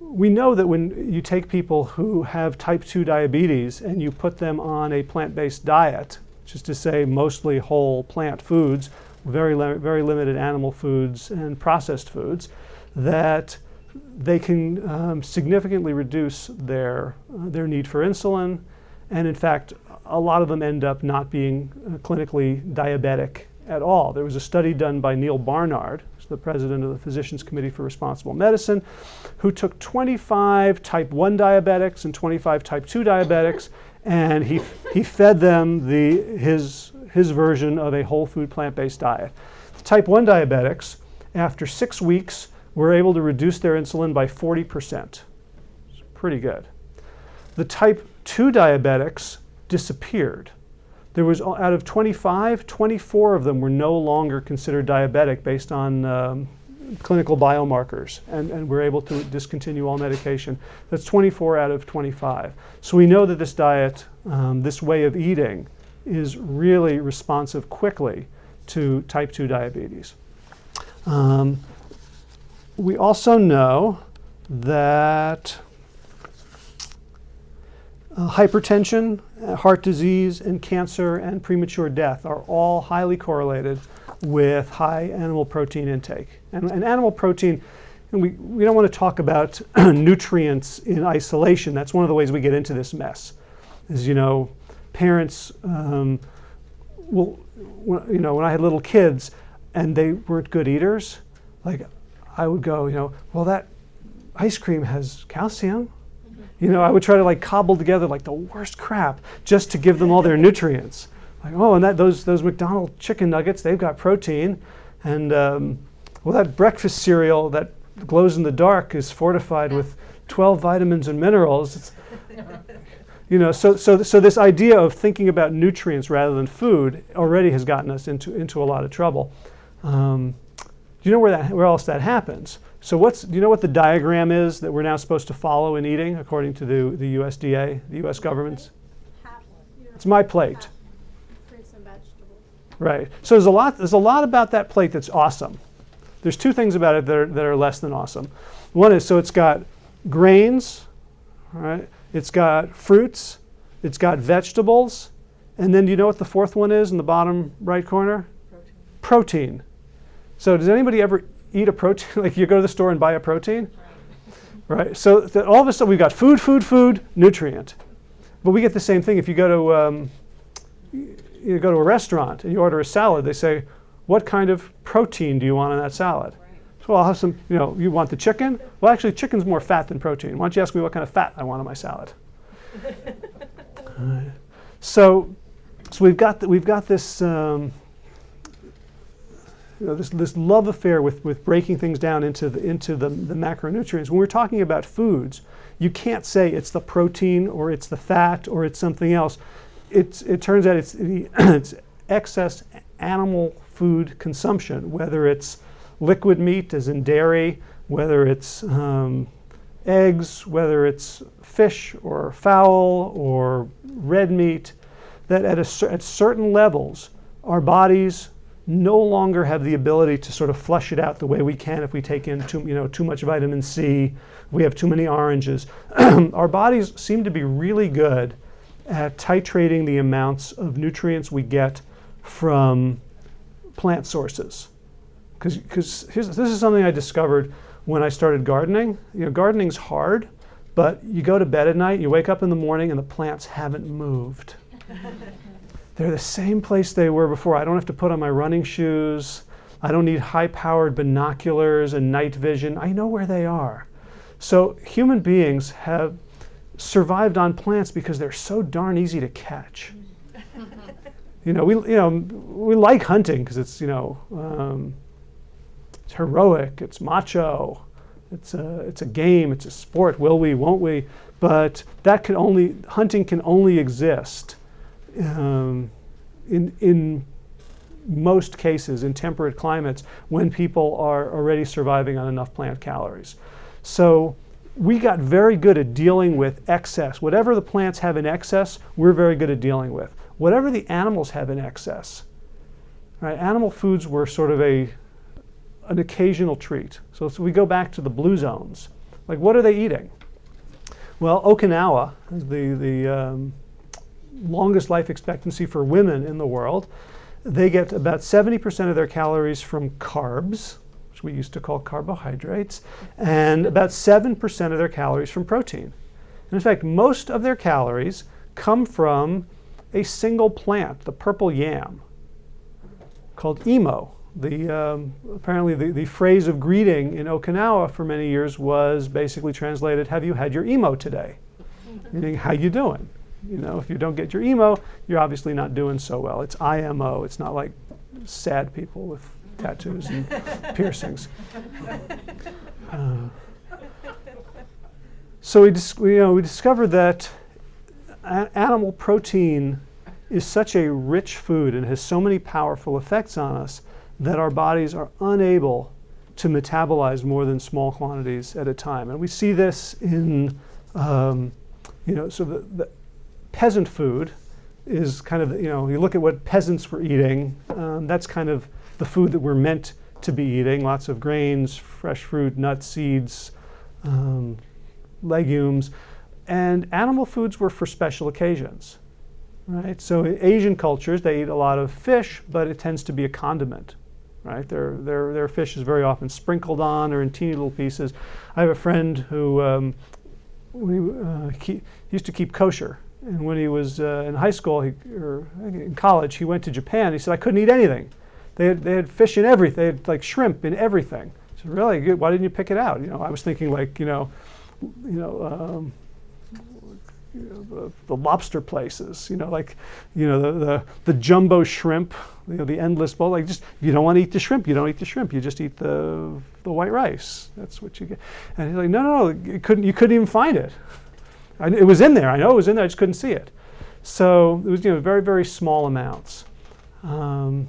Speaker 1: We know that when you take people who have type 2 diabetes and you put them on a plant-based diet, which is to say mostly whole plant foods, very limited animal foods and processed foods, that they can significantly reduce their need for insulin. And in fact, a lot of them end up not being clinically diabetic at all. There was a study done by Neil Barnard, who's the president of the Physicians Committee for Responsible Medicine, who took 25 type 1 diabetics and 25 type 2 diabetics, and he fed them his version of a whole food plant-based diet. The type 1 diabetics, after 6 weeks, were able to reduce their insulin by 40%. It's pretty good. The type 2 diabetics disappeared. There was, out of 25, 24 of them were no longer considered diabetic based on clinical biomarkers, and were able to discontinue all medication. That's 24 out of 25. So we know that this diet, this way of eating, is really responsive quickly to type 2 diabetes. We also know that hypertension, heart disease, and cancer and premature death are all highly correlated with high animal protein intake. And animal protein, and we don't want to talk about nutrients in isolation. That's one of the ways we get into this mess. Is, parents will, when I had little kids and they weren't good eaters, like I would go, well, that ice cream has calcium. I would try to cobble together the worst crap just to give them all their nutrients. And those McDonald's chicken nuggets, they've got protein. And that breakfast cereal that glows in the dark is fortified with 12 vitamins and minerals. So this idea of thinking about nutrients rather than food already has gotten us into a lot of trouble. Do you know where else that happens? So do you know what the diagram is that we're now supposed to follow in eating according to the USDA, the US government's? It's my plate.
Speaker 6: Fruits and vegetables.
Speaker 1: Right. So there's a lot about that plate that's awesome. There's two things about it that are less than awesome. One is, so it's got grains, right? It's got fruits, it's got vegetables, and then do you know what the fourth one is in the bottom right corner? Protein. So does anybody ever eat a protein? You go to the store and buy a protein? Right. So all of a sudden we've got food, nutrient. But we get the same thing if you go to a restaurant and you order a salad. They say, what kind of protein do you want on that salad? So I'll have some, you want the chicken? Well, actually, chicken's more fat than protein. Why don't you ask me what kind of fat I want on my salad? So we've got this this love affair with breaking things down into the macronutrients. When we're talking about foods, you can't say it's the protein or it's the fat or it's something else. It turns out it's excess animal food consumption, whether it's liquid meat as in dairy, whether it's eggs, whether it's fish or fowl or red meat, that at certain levels our bodies no longer have the ability to sort of flush it out the way we can if we take in too much vitamin C, we have too many oranges. Our bodies seem to be really good at titrating the amounts of nutrients we get from plant sources. Because this is something I discovered when I started gardening. Gardening's hard, but you go to bed at night, you wake up in the morning, and the plants haven't moved. They're the same place they were before. I don't have to put on my running shoes. I don't need high-powered binoculars and night vision. I know where they are. So human beings have survived on plants because they're so darn easy to catch. We like hunting because it's it's heroic, it's macho, it's a game, it's a sport. Will we? Won't we? But hunting can only exist in most cases in temperate climates when people are already surviving on enough plant calories. So we got very good at dealing with excess. Whatever the plants have in excess, we're very good at dealing with. Whatever the animals have in excess, right? Animal foods were sort of an occasional treat. So we go back to the blue zones. What are they eating? Well, Okinawa is the longest life expectancy for women in the world. They get about 70% of their calories from carbs, which we used to call carbohydrates, and about 7% of their calories from protein. And in fact, most of their calories come from a single plant, the purple yam. called emo. Apparently the phrase of greeting in Okinawa for many years was basically translated, "Have you had your emo today?" Meaning, how you doing? You know, if you don't get your emo, you're obviously not doing so well. It's IMO. It's not like sad people with tattoos and piercings. So we discovered that animal protein is such a rich food and has so many powerful effects on us that our bodies are unable to metabolize more than small quantities at a time. And we see this in, so the peasant food is kind of, you look at what peasants were eating, that's kind of the food that we're meant to be eating, lots of grains, fresh fruit, nuts, seeds, legumes. And animal foods were for special occasions, right? So in Asian cultures, they eat a lot of fish, but it tends to be a condiment, right? Their fish is very often sprinkled on or in teeny little pieces. I have a friend who he used to keep kosher. And when he was in high school or in college, he went to Japan. He said, I couldn't eat anything. They had fish in everything. They had like shrimp in everything. I said, really? Good. Why didn't you pick it out? I was thinking like, the lobster places, the jumbo shrimp, the endless bowl. Like, just, if you don't want to eat the shrimp, you don't eat the shrimp. You just eat the white rice. That's what you get. And he's like, no, you couldn't even find it. It was in there. I know it was in there. I just couldn't see it. So it was, very, very small amounts, and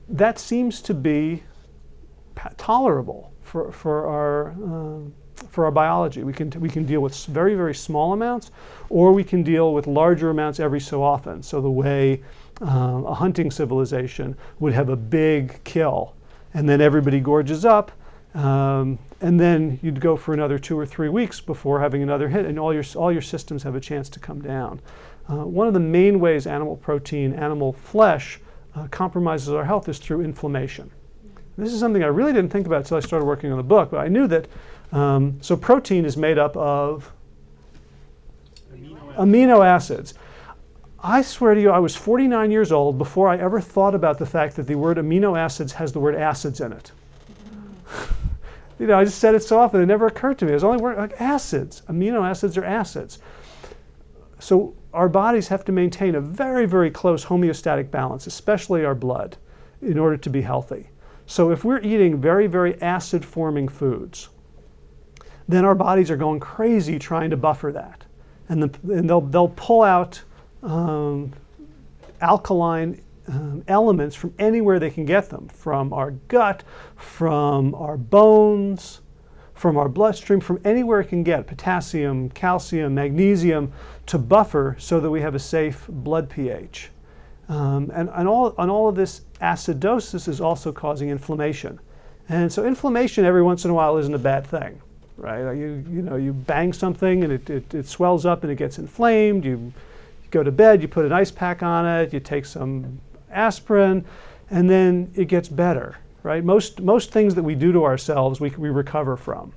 Speaker 1: that seems to be tolerable for our biology. We can deal with very, very small amounts, or we can deal with larger amounts every so often. So the way a hunting civilization would have a big kill, and then everybody gorges up. And then you'd go for another 2 or 3 weeks before having another hit, and all your systems have a chance to come down. One of the main ways animal protein, animal flesh compromises our health is through inflammation. This is something I really didn't think about until I started working on the book, but I knew that. So protein is made up of amino acids. I swear to you, I was 49 years old before I ever thought about the fact that the word amino acids has the word acids in it. I just said it so often, it never occurred to me. It was only word like acids. Amino acids are acids. So our bodies have to maintain a very, very close homeostatic balance, especially our blood, in order to be healthy. So if we're eating very, very acid-forming foods, then our bodies are going crazy trying to buffer that. And they'll pull out alkaline elements from anywhere they can get them, from our gut, from our bones, from our bloodstream, from anywhere it can get, potassium, calcium, magnesium, to buffer so that we have a safe blood pH. And all of this acidosis is also causing inflammation. And so inflammation every once in a while isn't a bad thing, right? Like you bang something and it swells up and it gets inflamed. You go to bed, you put an ice pack on it, you take some aspirin, and then it gets better, right? Most things that we do to ourselves, we recover from.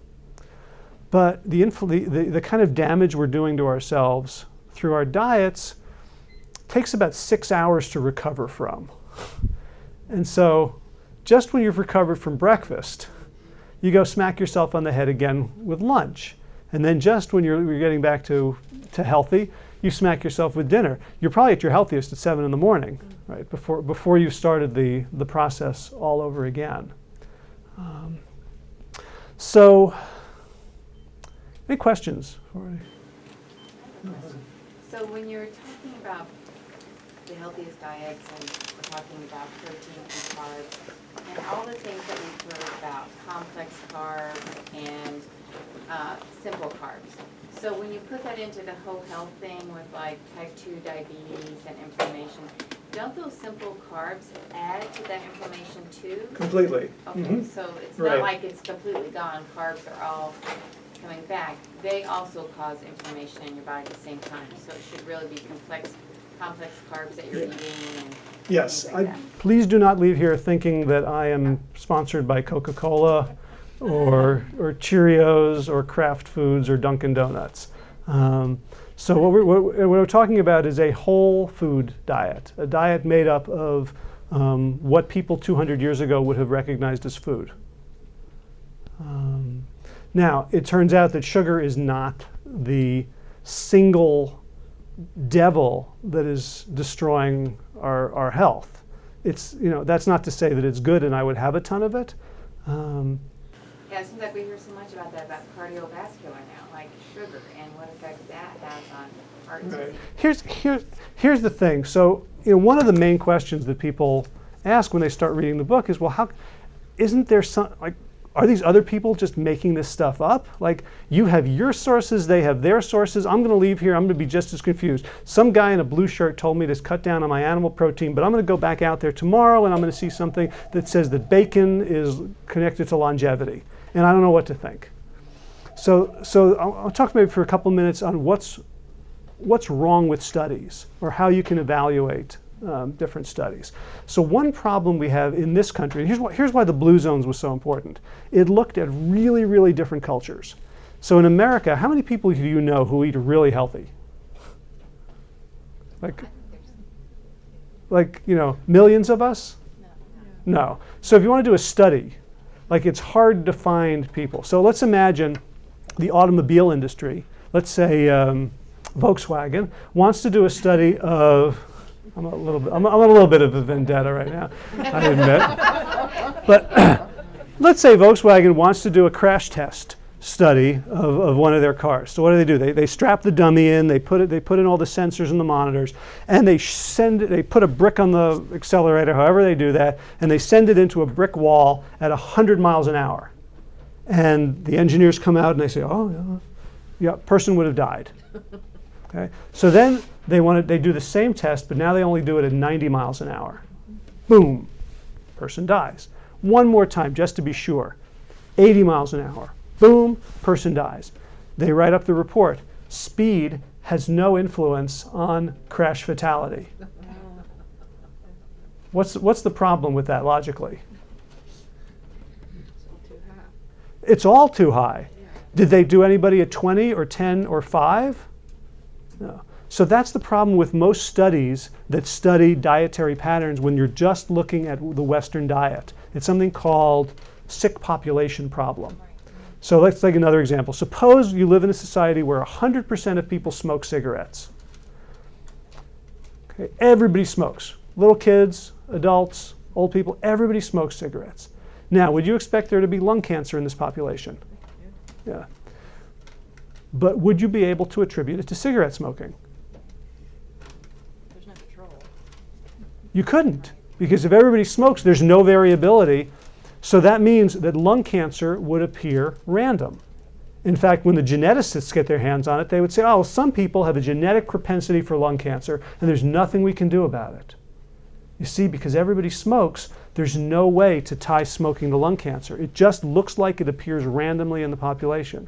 Speaker 1: But the kind of damage we're doing to ourselves through our diets takes about 6 hours to recover from. And so just when you've recovered from breakfast, you go smack yourself on the head again with lunch. And then just when you're getting back to healthy, you smack yourself with dinner. You're probably at your healthiest at 7 in the morning, right? Before you've started the process all over again. So, any questions?
Speaker 7: So when you're talking about the healthiest diets and we're talking about protein and carbs and all the things that we've heard about, complex carbs and simple carbs. So when you put that into the whole health thing with like type 2 diabetes and inflammation, don't those simple carbs add to that inflammation too?
Speaker 1: Completely.
Speaker 7: Okay, so it's
Speaker 1: Right.
Speaker 7: not like it's completely gone. Carbs are all coming back. They also cause inflammation in your body at the same time. So it should really be complex carbs that you're eating and
Speaker 1: Yes.
Speaker 7: things like that.
Speaker 1: Please do not leave here thinking that I am sponsored by Coca-Cola or Cheerios or Kraft Foods or Dunkin' Donuts. So what we're talking about is a whole food diet, a diet made up of what people 200 years ago would have recognized as food. Now, it turns out that sugar is not the single devil that is destroying our health. It's, that's not to say that it's good and I would have a ton of it.
Speaker 7: Yeah, it seems like we hear so much about that, about cardiovascular now, like sugar, and what effect that has on heart disease.
Speaker 1: Here's the thing. So, one of the main questions that people ask when they start reading the book is, well, how isn't there some, like, are these other people just making this stuff up? Like, you have your sources, they have their sources. I'm going to leave here, I'm going to be just as confused. Some guy in a blue shirt told me to cut down on my animal protein, but I'm going to go back out there tomorrow and I'm going to see something that says that bacon is connected to longevity. And I don't know what to think. So I'll talk maybe for a couple minutes on what's wrong with studies, or how you can evaluate different studies. So one problem we have in this country, and here's why the blue zones was so important. It looked at really, really different cultures. So in America, how many people do you know who eat really healthy? Like millions of us? No. So if you want to do a study, like, it's hard to find people. So let's imagine the automobile industry, let's say Volkswagen, wants to do a study of, I'm a little bit of a vendetta right now, I admit. But let's say Volkswagen wants to do a crash test study of one of their cars. So what do? They strap the dummy in, they put in all the sensors and the monitors, and they put a brick on the accelerator, however they do that, and they send it into a brick wall at 100 miles an hour. And the engineers come out and they say, oh, yeah, person would have died. Okay? So then they do the same test, but now they only do it at 90 miles an hour. Boom, person dies. One more time, just to be sure, 80 miles an hour. Boom, person dies. They write up the report. Speed has no influence on crash fatality. What's the problem with that logically? It's all too high. Did they do anybody at 20 or 10 or 5? No. So that's the problem with most studies that study dietary patterns when you're just looking at the Western diet. It's something called sick population problem. So let's take another example. Suppose you live in a society where 100% of people smoke cigarettes. Okay, everybody smokes. Little kids, adults, old people, everybody smokes cigarettes. Now, would you expect there to be lung cancer in this population? Yeah. But would you be able to attribute it to cigarette smoking?
Speaker 4: There's no control.
Speaker 1: You couldn't, because if everybody smokes, there's no variability. So that means that lung cancer would appear random. In fact, when the geneticists get their hands on it, they would say, oh, some people have a genetic propensity for lung cancer, and there's nothing we can do about it. You see, because everybody smokes, there's no way to tie smoking to lung cancer. It just looks like it appears randomly in the population.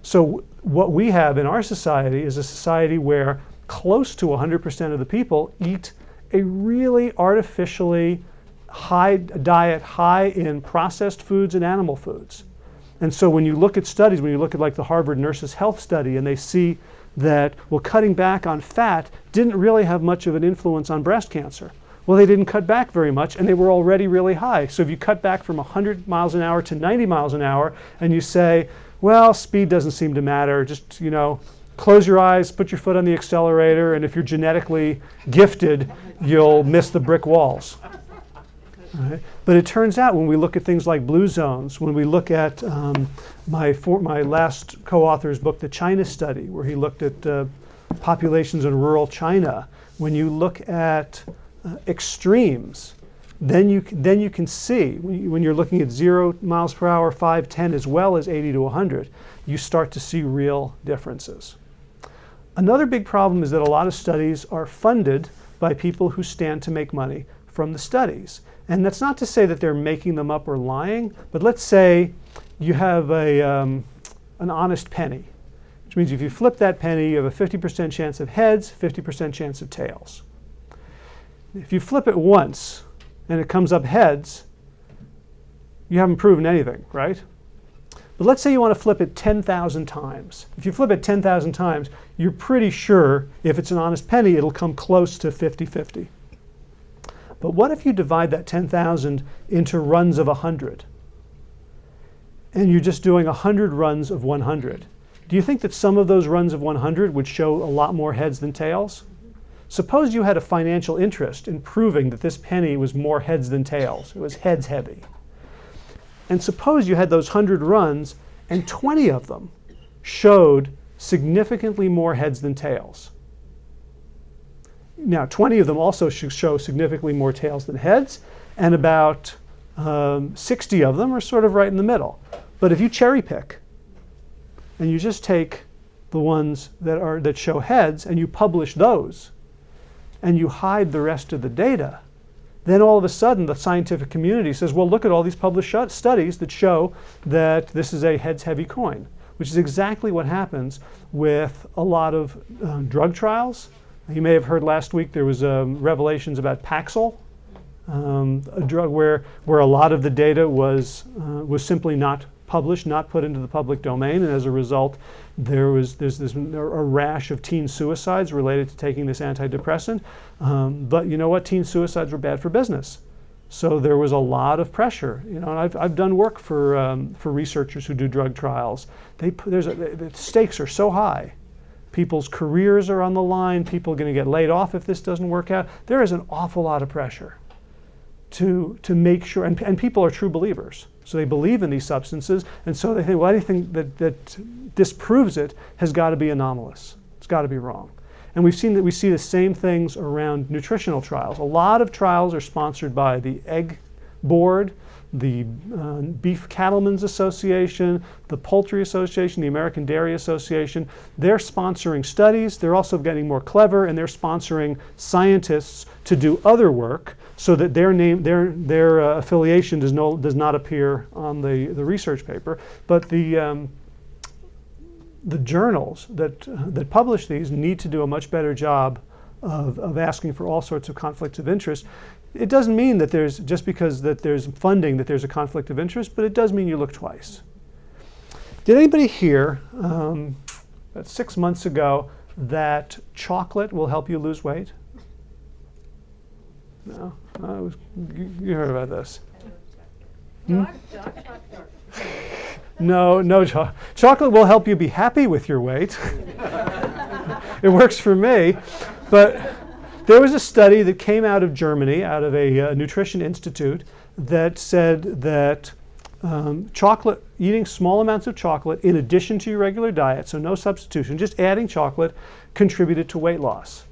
Speaker 1: So what we have in our society is a society where close to 100% of the people eat a really artificially high diet, high in processed foods and animal foods. And so when you look at studies, when you look at like the Harvard Nurses Health Study, and they see that, well, cutting back on fat didn't really have much of an influence on breast cancer. Well, they didn't cut back very much, and they were already really high. So if you cut back from 100 miles an hour to 90 miles an hour, and you say, well, speed doesn't seem to matter, just, close your eyes, put your foot on the accelerator, and if you're genetically gifted, you'll miss the brick walls. Right? But it turns out when we look at things like blue zones, when we look at my last co-author's book, The China Study, where he looked at populations in rural China, when you look at extremes, then you can see, when you're looking at 0 miles per hour, 5, 10, as well as 80 to 100, you start to see real differences. Another big problem is that a lot of studies are funded by people who stand to make money from the studies. And that's not to say that they're making them up or lying, but let's say you have an honest penny, which means if you flip that penny, you have a 50% chance of heads, 50% chance of tails. If you flip it once and it comes up heads, you haven't proven anything, right? But let's say you want to flip it 10,000 times. If you flip it 10,000 times, you're pretty sure if it's an honest penny, it'll come close to 50-50. But what if you divide that 10,000 into runs of 100? And you're just doing 100 runs of 100. Do you think that some of those runs of 100 would show a lot more heads than tails? Suppose you had a financial interest in proving that this penny was more heads than tails. It was heads heavy. And suppose you had those 100 runs and 20 of them showed significantly more heads than tails. Now, 20 of them also should show significantly more tails than heads, and about 60 of them are sort of right in the middle. But if you cherry pick and you just take the ones that show heads and you publish those, and you hide the rest of the data, then all of a sudden the scientific community says, well, look at all these published studies that show that this is a heads-heavy coin, which is exactly what happens with a lot of drug trials. You may have heard last week there was revelations about Paxil, a drug where a lot of the data was simply not published, not put into the public domain, and as a result, there's a rash of teen suicides related to taking this antidepressant. But you know what? Teen suicides were bad for business. So there was a lot of pressure. You know, and I've done work for researchers who do drug trials. The stakes are so high. People's careers are on the line. People are going to get laid off if this doesn't work out. There is an awful lot of pressure to make sure, and people are true believers. So they believe in these substances, and so they think, well, anything that disproves it has got to be anomalous. It's got to be wrong. And we see the same things around nutritional trials. A lot of trials are sponsored by the Egg Board, the Beef Cattlemen's Association, the Poultry Association, the American Dairy Association. They're sponsoring studies. They're also getting more clever, and they're sponsoring scientists to do other work so that their affiliation does not appear on the research paper. But the journals that publish these need to do a much better job of asking for all sorts of conflicts of interest. It doesn't mean that just because there's funding that there's a conflict of interest, but it does mean you look twice. Did anybody hear about 6 months ago that chocolate will help you lose weight? No? You heard about this. No, chocolate will help you be happy with your weight. It works for me. But there was a study that came out of Germany, out of a nutrition institute, that said that chocolate, eating small amounts of chocolate in addition to your regular diet, so no substitution, just adding chocolate, contributed to weight loss.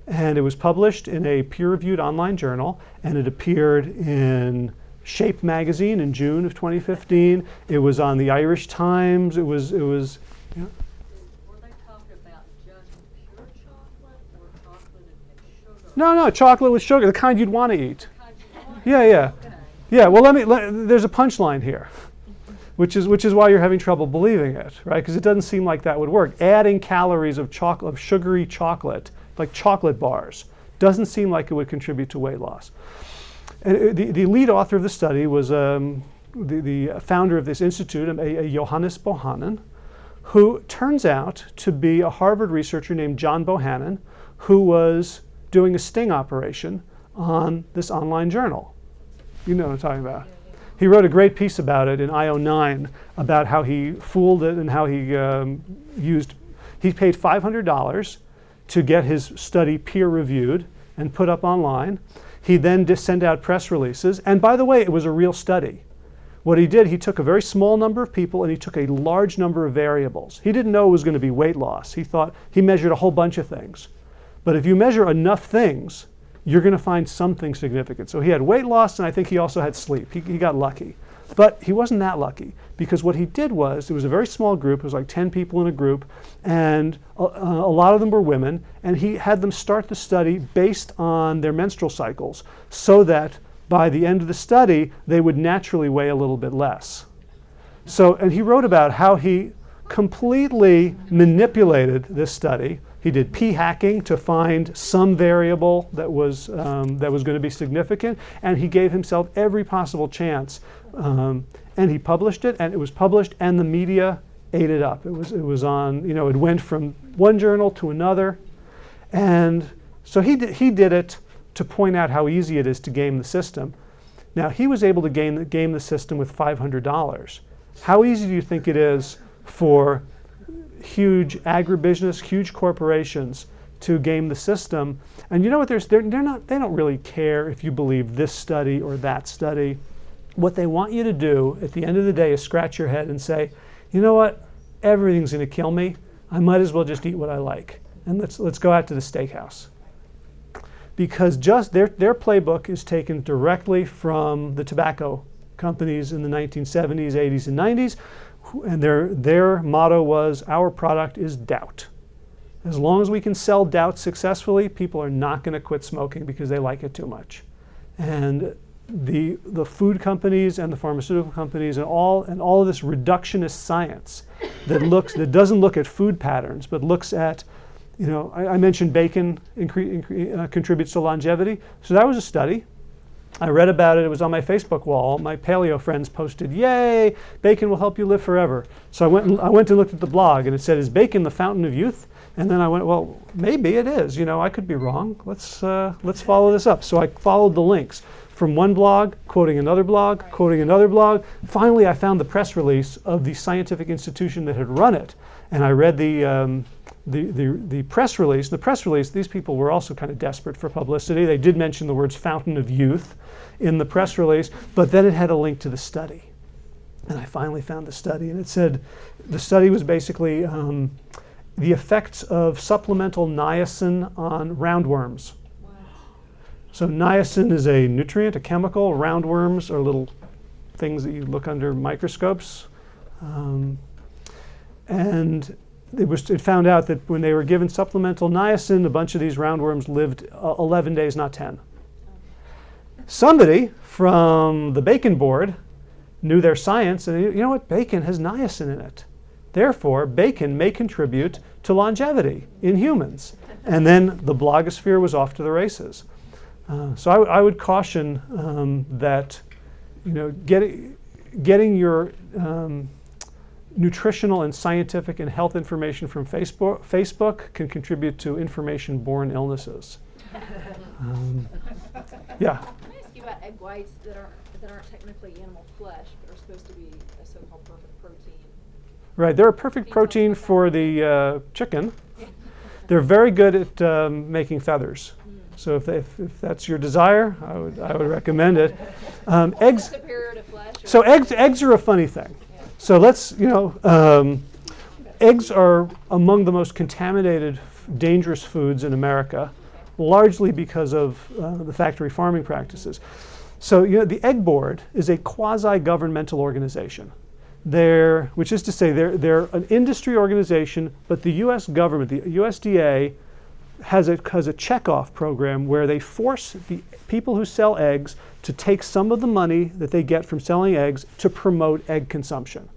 Speaker 1: And it was published in a peer-reviewed online journal, and it appeared in Shape magazine in June of 2015. It was on the Irish Times. It was. Yeah.
Speaker 8: Were they talking about just pure chocolate or chocolate and sugar?
Speaker 1: No, chocolate with sugar, the kind you'd want to eat.
Speaker 8: Kind you want?
Speaker 1: Yeah.
Speaker 8: Okay.
Speaker 1: Yeah, well, there's a punchline here, which is why you're having trouble believing it, right? Because it doesn't seem like that would work. Adding calories of sugary chocolate, like chocolate bars, doesn't seem like it would contribute to weight loss. And the lead author of the study was the founder of this institute, a Johannes Bohannon, who turns out to be a Harvard researcher named John Bohannon, who was doing a sting operation on this online journal. You know what I'm talking about. He wrote a great piece about it in IO9 about how he fooled it and how he he paid $500 to get his study peer-reviewed and put up online. He then sent out press releases. And by the way, it was a real study. What he did, he took a very small number of people and he took a large number of variables. He didn't know it was going to be weight loss. He measured a whole bunch of things. But if you measure enough things, you're going to find something significant. So he had weight loss, and I think he also had sleep. He got lucky. But he wasn't that lucky, because what he did was, it was a very small group, it was like 10 people in a group, and a lot of them were women, and he had them start the study based on their menstrual cycles, so that by the end of the study, they would naturally weigh a little bit less. So, and he wrote about how he completely manipulated this study. He did p-hacking to find some variable that was going to be significant, and he gave himself every possible chance. and he published it, and it was published, and the media ate it up. It was on, it went from one journal to another. And so he did it to point out how easy it is to game the system. Now, he was able to game the system with $500. How easy do you think it is for huge agribusiness, huge corporations to game the system? And you know what? They don't really care if you believe this study or that study. What they want you to do at the end of the day is scratch your head and say, you know what? Everything's going to kill me. I might as well just eat what I like. And let's go out to the steakhouse. Because just their playbook is taken directly from the tobacco companies in the 1970s, 80s, and 90s. And their motto was, our product is doubt. As long as we can sell doubt successfully, people are not going to quit smoking because they like it too much. And the food companies and the pharmaceutical companies and all of this reductionist science that doesn't look at food patterns but looks at, I mentioned bacon contributes to longevity. So that was a study. I read about it. It was on my Facebook wall. My paleo friends posted, "Yay, bacon will help you live forever." So I went and looked at the blog, and it said, "Is bacon the fountain of youth?" And then I went, well, maybe it is. I could be wrong. Let's follow this up. So I followed the links from one blog, quoting another blog, quoting another blog. Finally, I found the press release of the scientific institution that had run it, and I read the press release. The press release, these people were also kind of desperate for publicity. They did mention the words fountain of youth in the press release, but then it had a link to the study. And I finally found the study, and it said the study was basically the effects of supplemental niacin on roundworms.
Speaker 4: Wow.
Speaker 1: So niacin is a nutrient, a chemical. Roundworms are little things that you look under microscopes. And it found out that when they were given supplemental niacin, a bunch of these roundworms lived 11 days, not 10. Somebody from the bacon board knew their science, and you know what? Bacon has niacin in it. Therefore, bacon may contribute to longevity in humans. And then the blogosphere was off to the races. So I would caution that getting your nutritional and scientific and health information from Facebook can contribute to information-borne illnesses. Yeah.
Speaker 4: Can I ask you about egg whites that aren't technically animal flesh, but are supposed to be a so-called perfect protein?
Speaker 1: Right, they're a perfect protein for the chicken. They're very good at making feathers. So if that's your desire, I would recommend it. Eggs.
Speaker 4: Superior to flesh?
Speaker 1: So eggs are a funny thing. So eggs are among the most contaminated, dangerous foods in America, largely because of the factory farming practices. So the Egg Board is a quasi-governmental organization. Which is to say, they're an industry organization, but the U.S. government, the USDA, has a check-off program where they force the people who sell eggs to take some of the money that they get from selling eggs to promote egg consumption.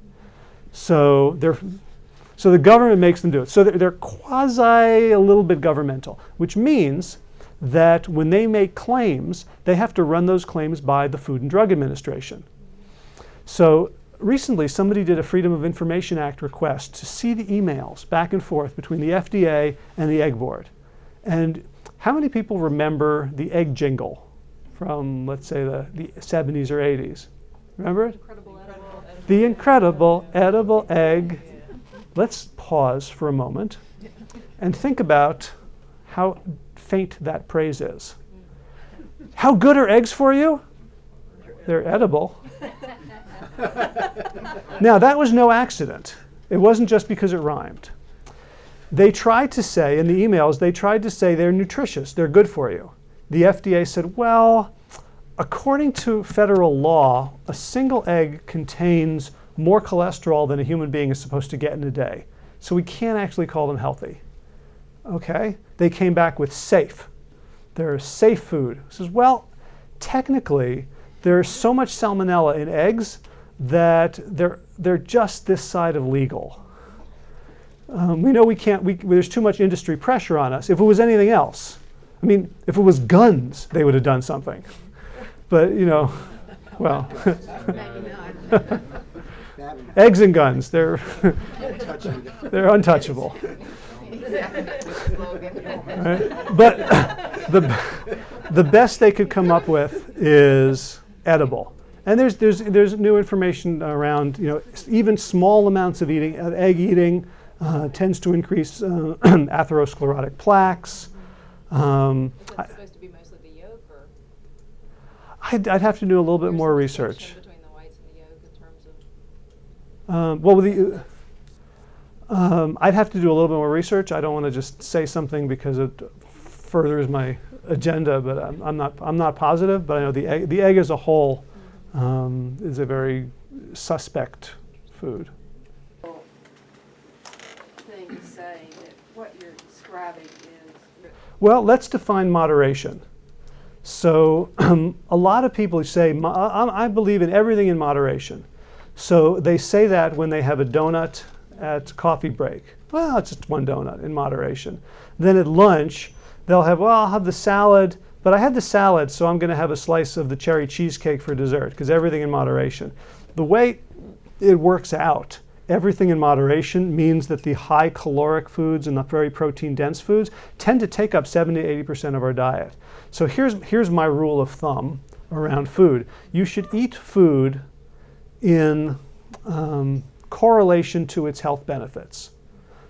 Speaker 1: So the government makes them do it. So they're quasi a little bit governmental, which means that when they make claims, they have to run those claims by the Food and Drug Administration. So recently, somebody did a Freedom of Information Act request to see the emails back and forth between the FDA and the Egg Board. And how many people remember the egg jingle from, let's say, the 70s or 80s? Remember it? The incredible edible egg. Let's pause for a moment and think about how faint that praise is. How good are eggs for you? They're edible. Now, that was no accident. It wasn't just because it rhymed. They tried to say, in the emails, they're nutritious, they're good for you. The FDA said, well, according to federal law, a single egg contains more cholesterol than a human being is supposed to get in a day. So we can't actually call them healthy. Okay? They came back with safe. They're a safe food. It says, well, technically, there's so much salmonella in eggs that they're just this side of legal. We know we can't, there's too much industry pressure on us. If it was anything else, if it was guns, they would have done something. But, well.
Speaker 4: Maybe not.
Speaker 1: Eggs and guns, they're
Speaker 5: Touching.
Speaker 1: they're untouchable. Right? But the best they could come up with is edible. And there's new information around, even small amounts of egg eating tends to increase atherosclerotic plaques.
Speaker 4: Is it supposed to be mostly the yolk, or
Speaker 1: I'd have to do a little bit
Speaker 4: there's
Speaker 1: more
Speaker 4: some
Speaker 1: research.
Speaker 4: distinction between the whites and the yolk in terms of?
Speaker 1: I'd have to do a little bit more research. I don't want to just say something because it furthers my agenda, but I'm not positive. But I know the egg as a whole is a very suspect food.
Speaker 9: Thing to say that what you're describing is.
Speaker 1: Well, let's define moderation. So a lot of people say, I believe in everything in moderation. So they say that when they have a donut at coffee break. Well, it's just one donut in moderation. Then at lunch, they'll have, I'll have the salad, but I had the salad, so I'm going to have a slice of the cherry cheesecake for dessert, because everything in moderation. The way it works out, everything in moderation means that the high caloric foods and the very protein dense foods tend to take up 70 to 80% of our diet. So here's my rule of thumb around food. You should eat food in correlation to its health benefits.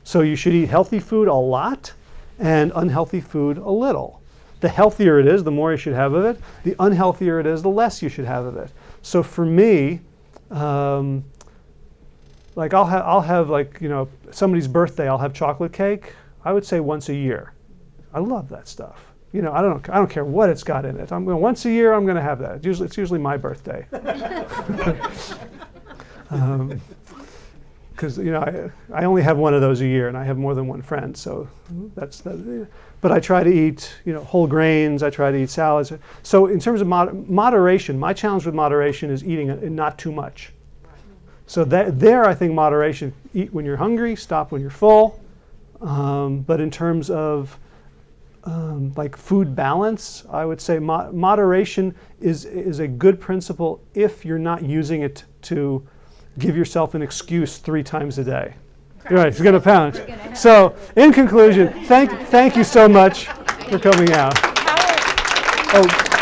Speaker 1: So you should eat healthy food a lot and unhealthy food a little. The healthier it is, the more you should have of it. The unhealthier it is, the less you should have of it. So for me, like I'll have like, somebody's birthday, I'll have chocolate cake. I would say once a year. I love that stuff. I don't care what it's got in it. Once a year I'm going to have that. It's usually my birthday. Because I only have one of those a year, and I have more than one friend, so that's that. But I try to eat whole grains. I try to eat salads. So in terms of moderation, my challenge with moderation is eating not too much. So there I think moderation: eat when you're hungry, stop when you're full. But in terms of like food balance, I would say moderation is a good principle if you're not using it to give yourself an excuse 3 times a day. You're right, it's going to pound. So, in conclusion, thank you so much for coming out. Oh.